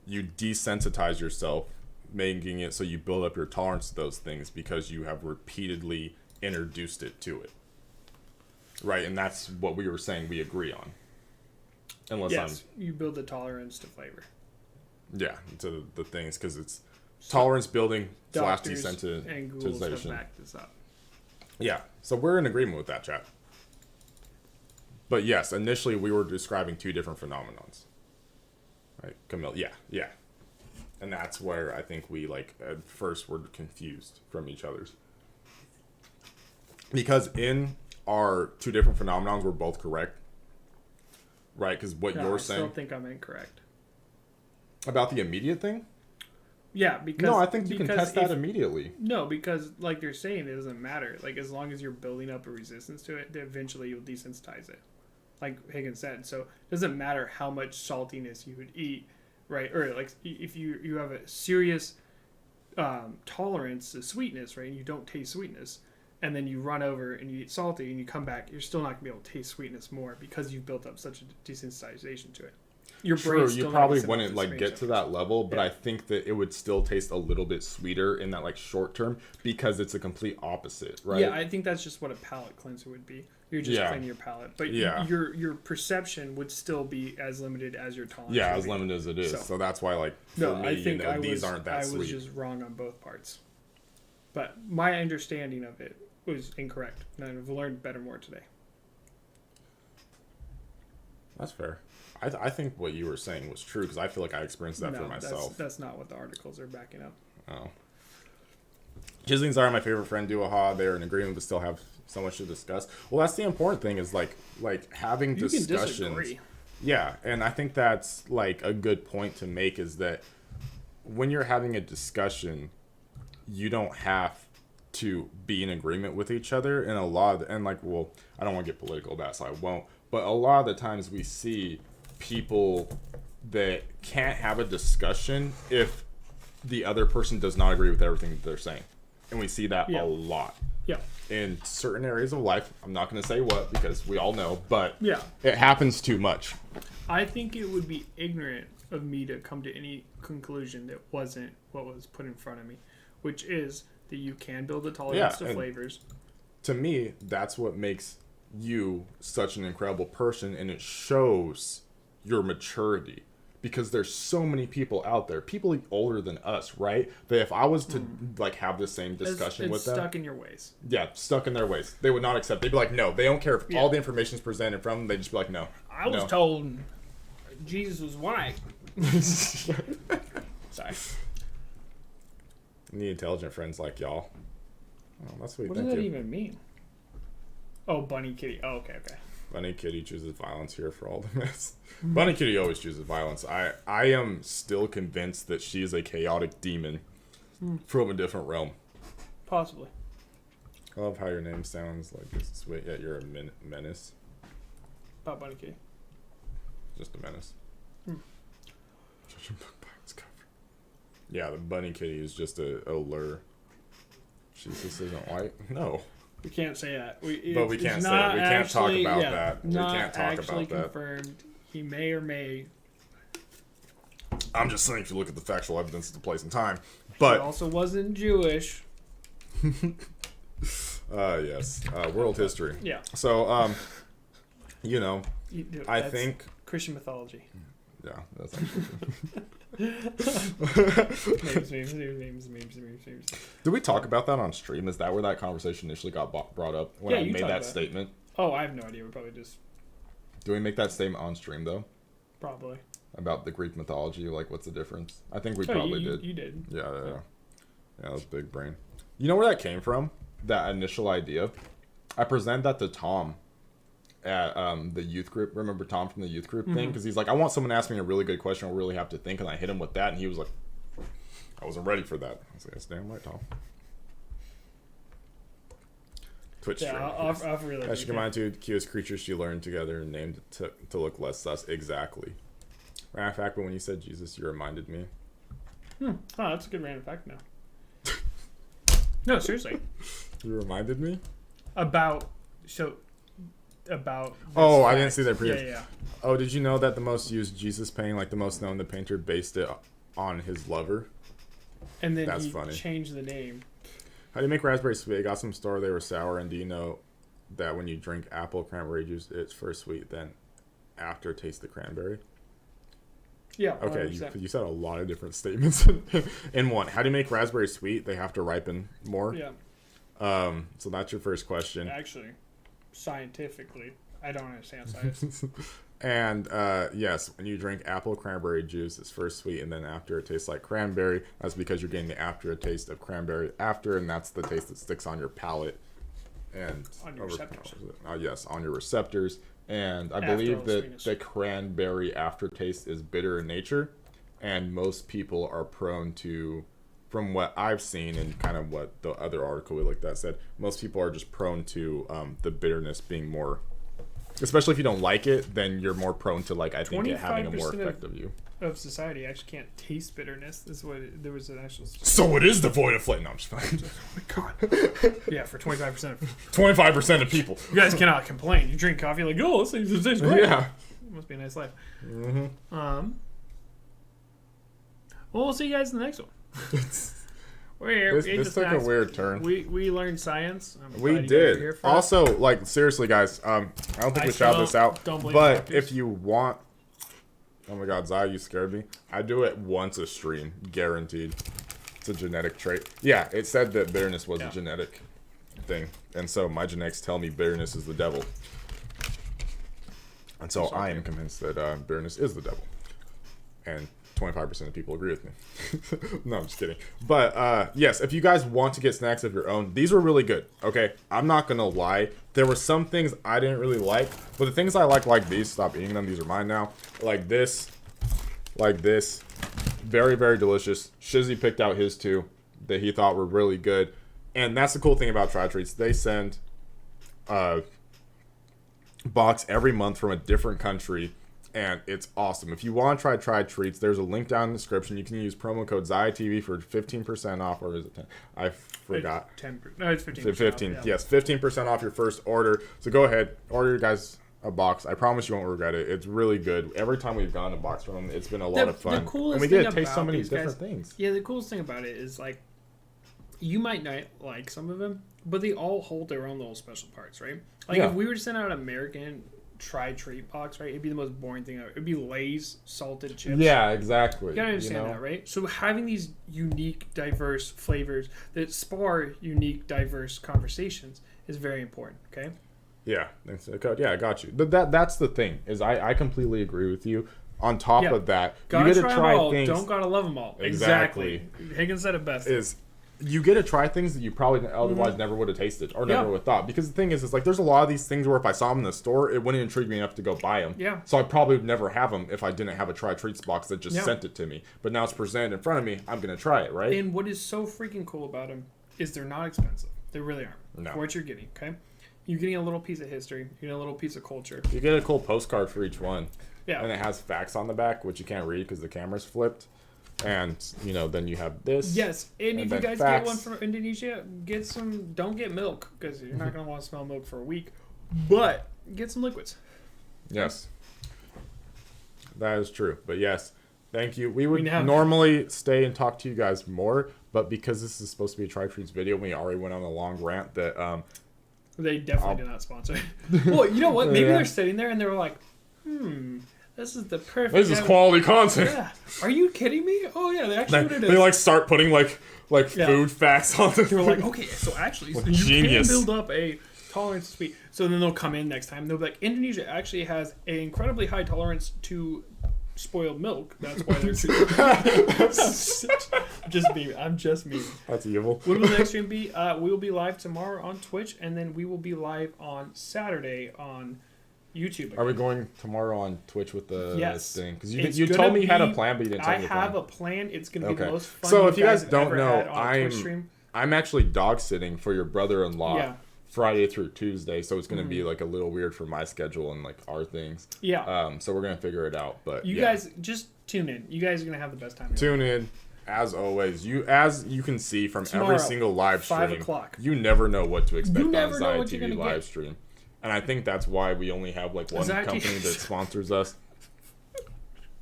you desensitize yourself, making it so you build up your tolerance to those things because you have repeatedly introduced it to it. Right, and that's what we were saying we agree on. Unless you build the tolerance to flavor. Yeah, to the things, because it's tolerance building / Doctors and Googles have desensitization. backed this up. Yeah, so we're in agreement with that, chat. But yes, initially we were describing two different phenomenons. Right, Camille? Yeah. And that's where I think we, like, at first were confused from each other's. Because in our two different phenomenons, we're both correct. Right, because what you're saying... I still think I'm incorrect. About the immediate thing? Yeah, because... No, I think you can test that immediately. No, because, like you're saying, it doesn't matter. Like, as long as you're building up a resistance to it, eventually you'll desensitize it. Like Higgins said. So, it doesn't matter how much saltiness you would eat, right? Or, like, if you have a serious tolerance to sweetness, right? And you don't taste sweetness, and then you run over and you eat salty and you come back, you're still not going to be able to taste sweetness more because you've built up such a desensitization to it. Your brain's you still probably not wouldn't like get to that level, but yeah. I think that it would still taste a little bit sweeter in that like short term because it's a complete opposite, right? Yeah, I think that's just what a palate cleanser would be. You're just cleaning your palate, but your perception would still be as limited as your tolerance. Yeah, as limited as it is. So that's why, like, for me, I think these aren't that sweet. I was just wrong on both parts, but my understanding of it was incorrect, and I've learned better more today. That's fair. I think what you were saying was true because I feel like I experienced that for myself. That's not what the articles are backing up. Oh. Jizzy and Ziah, my favorite friend, do aha. They're in agreement but still have so much to discuss. Well, that's the important thing is like having discussions. You can disagree. Yeah, and I think that's like a good point to make is that when you're having a discussion, you don't have to be in agreement with each other. And I don't want to get political about it, so I won't. But a lot of the times we see people that can't have a discussion if the other person does not agree with everything that they're saying. And we see that a lot. Yeah. in certain areas of life. I'm not going to say what because we all know, but Yeah. it happens too much. I think it would be ignorant of me to come to any conclusion that wasn't what was put in front of me, which is that you can build a tolerance to flavors. To me, that's what makes you such an incredible person, and it shows your maturity. Because there's so many people out there, people older than us, right? That if I was to like have the same discussion with them, stuck in your ways. Yeah, stuck in their ways. They would not accept. They'd be like, no. They don't care if all the information is presented from them. They'd just be like, no. I was told Jesus was white. Sorry. Need intelligent friends like y'all. Oh, that's what you What think. does that even mean? Oh, bunny kitty. Oh, okay. Bunny Kitty chooses violence here for all the mess. Bunny Kitty always chooses violence. I am still convinced that she is a chaotic demon from a different realm. Possibly. I love how your name sounds like this. Sweet, yet you're a menace. About bunny kitty. Just a menace. Judging book by its cover. Yeah, the Bunny Kitty is just a lure. Jesus isn't white? No. We can't say that. But we can't say it. We can't talk about that. We can't talk about that. Confirmed. He may or may. I'm just saying, if you look at the factual evidence of the place and time. He But also wasn't Jewish. yes, world history. Yeah. So, you know, I That's think. Christian mythology. Yeah, that's actually memes. Did we talk about that on stream? Is that where that conversation initially got brought up when I made that statement? Oh, I have no idea. We probably just. Do we make that statement on stream though? Probably. About the Greek mythology, like what's the difference? I think we probably did. You did. Yeah, that was big brain. You know where that came from? That initial idea. I presented that to Tom at the youth group. Remember Tom from the youth group thing? Because he's like, I want someone to ask me a really good question. I'll really have to think, and I hit him with that, and he was like, I wasn't ready for that. I was like, that's damn right, Tom. Twitch stream. I'll really. As she combined two cutest creatures she learned together and named to look less sus. Exactly. Matter of fact, but when you said Jesus, you reminded me. Oh, that's a good random fact now. No, seriously. You reminded me? About. Oh, I didn't see that previous. Yeah. Oh, did you know that the most used Jesus painting, like the most known, the painter based it on his lover? And then That's he funny. changed the name. How do you make raspberry sweet? I got some store, they were sour, and do you know that when you drink apple cranberry juice, it's first sweet, then after taste the cranberry? Yeah. Okay, 100%. you said a lot of different statements in one. How do you make raspberry sweet? They have to ripen more. Yeah. So that's your first question. Actually, scientifically, I don't understand science. And yes, when you drink apple cranberry juice, it's first sweet, and then after it tastes like cranberry. That's because you're getting the aftertaste of cranberry after, and that's the taste that sticks on your palate and On your receptors. Yes, on your receptors. And I After believe all the that sweetness. the cranberry aftertaste is bitter in nature, and most people are prone to, from what I've seen and kind of what the other article we looked at said, most people are just prone to the bitterness being more. Especially if you don't like it, then you're more prone to, like, I think it having a more 25% effect of you. Of society actually can't taste bitterness. This is what there was an actual. So it is devoid of flavor. No, I'm just fine. Oh my god. Yeah, for 25%. 25% of people. You guys cannot complain. You drink coffee like, oh, this tastes great. Yeah. It must be a nice life. Mm-hmm. Well, we'll see you guys in the next one. We're here. This took a weird turn. We learned science. I'm We glad you guys are here did. for it. Also, like, seriously, guys, I don't think we still shout this out. don't believe But doctors. if you want... Oh my god, Ziah, you scared me. I do it once a stream. Guaranteed. It's a genetic trait. Yeah, it said that bitterness was a genetic thing. And so my genetics tell me bitterness is the devil. And so I am convinced that bitterness is the devil. And 25% of people agree with me. No, I'm just kidding. But yes, if you guys want to get snacks of your own, these were really good. Okay, I'm not gonna lie. There were some things I didn't really like, but the things I like these. Stop eating them. These are mine now. Like this. Very, very delicious. Shizzy picked out his two that he thought were really good, and that's the cool thing about TryTreats. They send box every month from a different country. and it's awesome. If you want to try TryTreats, there's a link down in the description. You can use promo code ZiahTV for 15% off, or is it 10? I forgot. 10. No, it's 15. 15. Off, yeah. Yes, 15% off your first order. So go ahead, order your guys a box. I promise you won't regret it. It's really good. Every time we've gone to box from them, it's been a lot of fun. The coolest and we thing get to taste so about many these different guys, things. Yeah, the coolest thing about it is like you might not like some of them, but they all hold their own little special parts, right? Like if we were to send out an American TryTreat box, right, it'd be the most boring thing ever. It'd be Lay's salted chips. Yeah, exactly. You gotta understand that, right? So having these unique, diverse flavors that spar unique, diverse conversations is very important. Okay. Yeah, yeah, I got you. But that's the thing is I completely agree with you. On top of that, gotta you get to try try them all. things. Don't gotta love them all. Exactly. Higgins said it best. Is you get to try things that you probably otherwise never would have tasted or never would have thought. Because the thing is like there's a lot of these things where if I saw them in the store, it wouldn't intrigue me enough to go buy them. Yeah. So I probably would never have them if I didn't have a TryTreats box that just sent it to me. But now it's presented in front of me. I'm gonna try it, right? And what is so freaking cool about them is they're not expensive. They really aren't. No. For what you're getting, okay? You're getting a little piece of history. You're getting a little piece of culture. You get a cool postcard for each one. Yeah. And it has facts on the back, which you can't read because the camera's flipped. And, then you have this. Yes. And if you guys facts. get one from Indonesia, get some, don't get milk because you're not going to want to smell milk for a week. But get some liquids. Yes. That is true. But yes, thank you. We would have- normally stay and talk to you guys more, but because this is supposed to be a TryTreats video, we already went on a long rant that They definitely did not sponsor. Well, you know what? Maybe Yeah. they're sitting there and they were like, this is the perfect. this is quality content. Yeah. Are you kidding me? Oh, yeah. They actually what it is. They like start putting like food facts on the They were like, okay, so actually, so you genius. can build up a tolerance to sweet. So then they'll come in next time. They'll be like, Indonesia actually has an incredibly high tolerance to spoiled milk. That's why they're I'm just me. That's evil. What will the next stream be? We will be live tomorrow on Twitch, and then we will be live on Saturday on YouTube. Again. Are we going tomorrow on Twitch with the Yes. thing? Because It's you gonna told me you had a be- plan, but you didn't tell I me the have plan. a plan. It's going to be the Okay. most fun. So if you guys have don't ever know, had on a Twitch stream. I'm actually dog sitting for your brother-in-law Yeah. Friday through Tuesday, so it's going to be like a little weird for my schedule and like our things. Yeah. So we're going to figure it out. But You guys just tune in. You guys are going to have the best time. tune in. As always, as you can see from Tomorrow, every single live 5 stream, o'clock. you never know what to expect on never know Ziah what you're TV gonna live get. stream. And I think that's why we only have like one Ziah company TV. that sponsors us.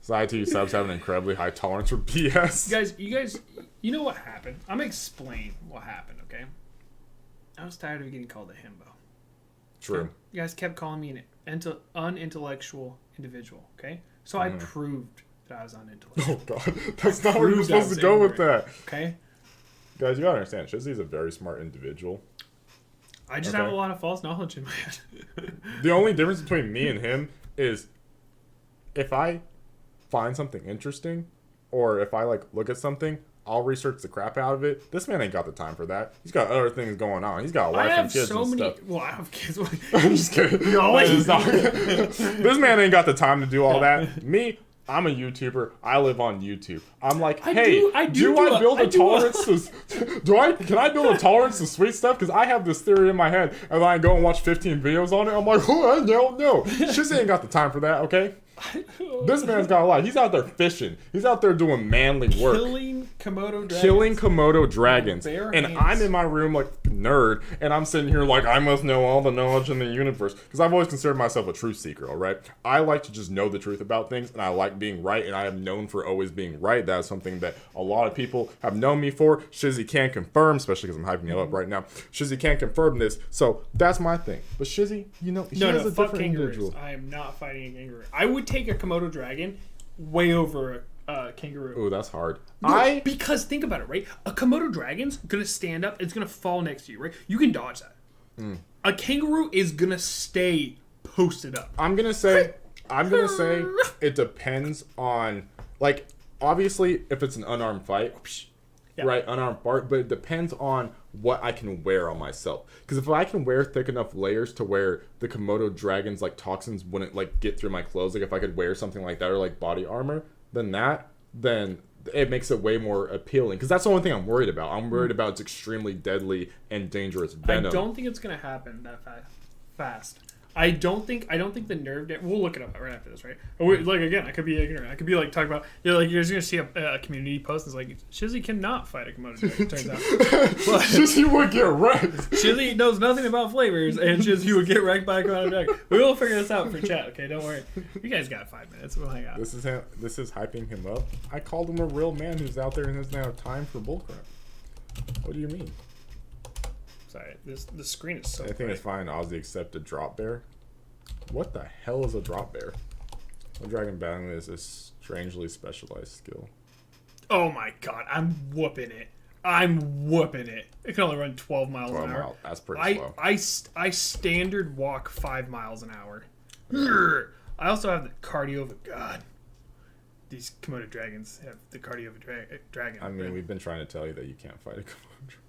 Ziah TV subs have an incredibly high tolerance for BS. You guys, you know what happened? I'm going to explain what happened, okay? I was tired of getting called a himbo. True. You guys kept calling me an unintellectual individual, okay? So I proved that I was unintellectual, Oh god, that's not where you're Proved I supposed was to go with ignorant. that. okay? Guys, you gotta understand, Shizzy's a very smart individual. I just Okay. have a lot of false knowledge in my head. The only difference between me and him is if I find something interesting or if I like look at something, I'll research the crap out of it. This man ain't got the time for that. He's got other things going on. He's got a I wife and have kids so and many. stuff. Well, I have kids. I'm just kidding. No, This man ain't got the time to do all that. Me, I'm a YouTuber. I live on YouTube. I'm like, I hey, do I a- build I a do a- tolerance to? Can I build a tolerance to sweet stuff? Because I have this theory in my head, and then I go and watch 15 videos on it. I'm like, oh, I don't know. Shizzy ain't got the time for that. Okay. This man's got a lot. He's out there fishing. He's out there doing manly work. Killing Komodo dragons. Killing Komodo dragons. Bare And hands. I'm in my room like nerd, and I'm sitting here like I must know all the knowledge in the universe. Because I've always considered myself a truth seeker, alright? I like to just know the truth about things, and I like being right, and I am known for always being right. That is something that a lot of people have known me for. Shizzy can't confirm, especially because I'm hyping you up right now. Shizzy can't confirm this, so that's my thing. But Shizzy, she No, has a fuck different kangaroos. individual. I am not fighting a kangaroo. I would take a Komodo dragon way over a kangaroo. Ooh, that's hard. No, because think about it, right? A Komodo dragon's gonna stand up. It's gonna fall next to you, right? You can dodge that. A kangaroo is gonna stay posted up. I'm gonna say it depends on, like, obviously if it's an unarmed fight, Yeah. right, unarmed fight, but it depends on what I can wear on myself. Because if I can wear thick enough layers to where the Komodo dragon's like toxins wouldn't like get through my clothes, like if I could wear something like that or like body armor, then it makes it way more appealing. Because that's the only thing I'm worried about. I'm worried about its extremely deadly and dangerous venom. I don't think it's gonna happen that fast. I don't think the nerve damage. We'll look it up right after this, right? Like again, I could be ignorant. I could be like talking about like you're just gonna see a community post. It's like Shizzy cannot fight a Komodo dragon. Turns out, but Shizzy would get wrecked. Shizzy knows nothing about flavors, and Shizzy would get wrecked by a Komodo dragon. We will figure this out for chat. Okay, don't worry. You guys got 5 minutes. We'll hang out. This is hyping him up. I called him a real man who's out there and doesn't have time for bullcrap. What do you mean? Sorry, the screen is so. I think it's fine. Ozzy accepted drop bear. What the hell is a drop bear? A dragon battling is a strangely specialized skill. Oh my god, I'm whooping it. It can only run 12 miles an hour. That's pretty slow. I standard walk 5 miles an hour. Urgh. I also have the cardio of a god. These Komodo dragons have the cardio of a dragon. I mean, we've been trying to tell you that you can't fight a Komodo dragon.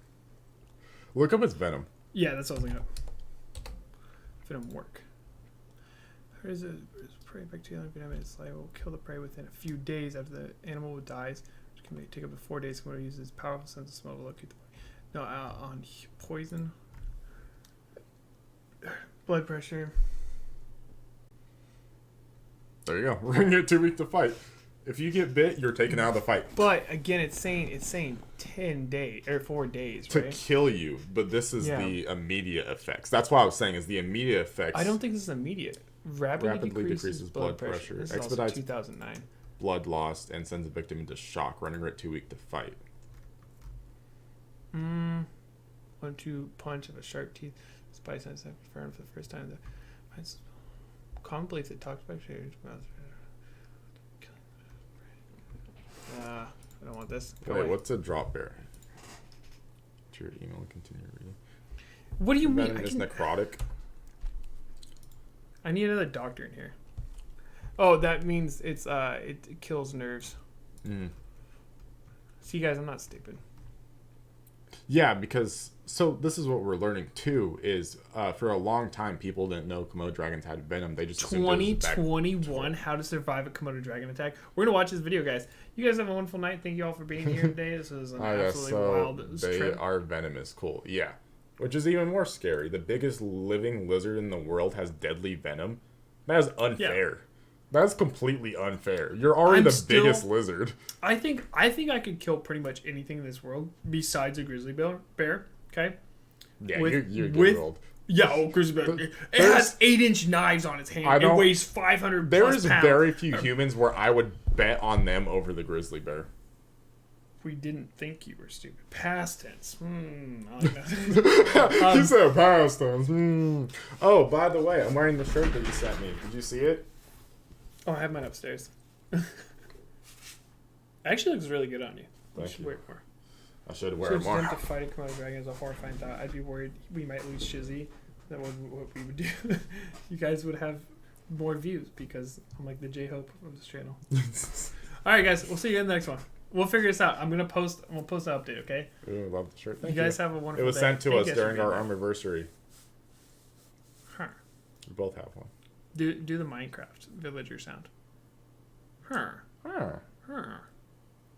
Look up its venom. Yeah, that's what I was looking up. Venom work. There's a prey bacteria venom in its saliva will kill the prey within a few days after the animal dies, which can take up to 4 days. Komodo uses its powerful sense of smell to locate the prey. No, on poison, blood pressure. There you go. We're gonna get 2 weeks to fight. If you get bit, you're taken out of the fight. But again, it's saying 10 days or 4 days, to right? kill you. But this is the immediate effects. That's why I was saying is the immediate effects. I don't think this is immediate. Rapidly decreases blood pressure. This is Expedites also 2009. blood lost and sends the victim into shock, rendering it 2 weak to fight. 1-2 punch of a sharp teeth. Spice and stuff confirmed for the first time. It's common belief that toxic bacteria. I don't want this. Go Wait, away. what's a drop bear? To your email and continue reading. What do you mean? Venom is necrotic. I need another doctor in here. Oh, that means it kills nerves. See, guys, I'm not stupid. Yeah, because so this is what we're learning too is for a long time people didn't know Komodo dragons had venom. They just assumed it was 2021 how to survive a Komodo dragon attack. We're gonna watch this video, guys. You guys have a wonderful night. Thank you all for being here today. This is an absolutely wild trip. They are venomous. Cool. Yeah. Which is even more scary. The biggest living lizard in the world has deadly venom. That is unfair. Yeah. That's completely unfair. You're already biggest lizard. I think I could kill pretty much anything in this world besides a grizzly bear. Okay. Yeah, you're good world. Yeah, grizzly bear. It has 8-inch knives on its hand. It weighs 500 There plus is pounds. very few humans where I would bet on them over the grizzly bear. We didn't think you were stupid. Past tense. I like that. You said past tense. Oh, by the way, I'm wearing the shirt that you sent me. Did you see it? Oh, I have mine upstairs. Actually looks really good on you. You Thank should you. wear it more. I should wear it more. To fight a Komodo dragon is a horrifying thought. I'd be worried we might lose Shizzy. That was what we would do. You guys would have more views because I'm like the J-Hope of this channel. All right, guys. We'll see you in the next one. We'll figure this out. We'll post an update, okay? Ooh, love the shirt. Thank you guys have a wonderful day. It was sent to us Thank during our anniversary. Huh. We both have one. Do the Minecraft villager sound. Huh.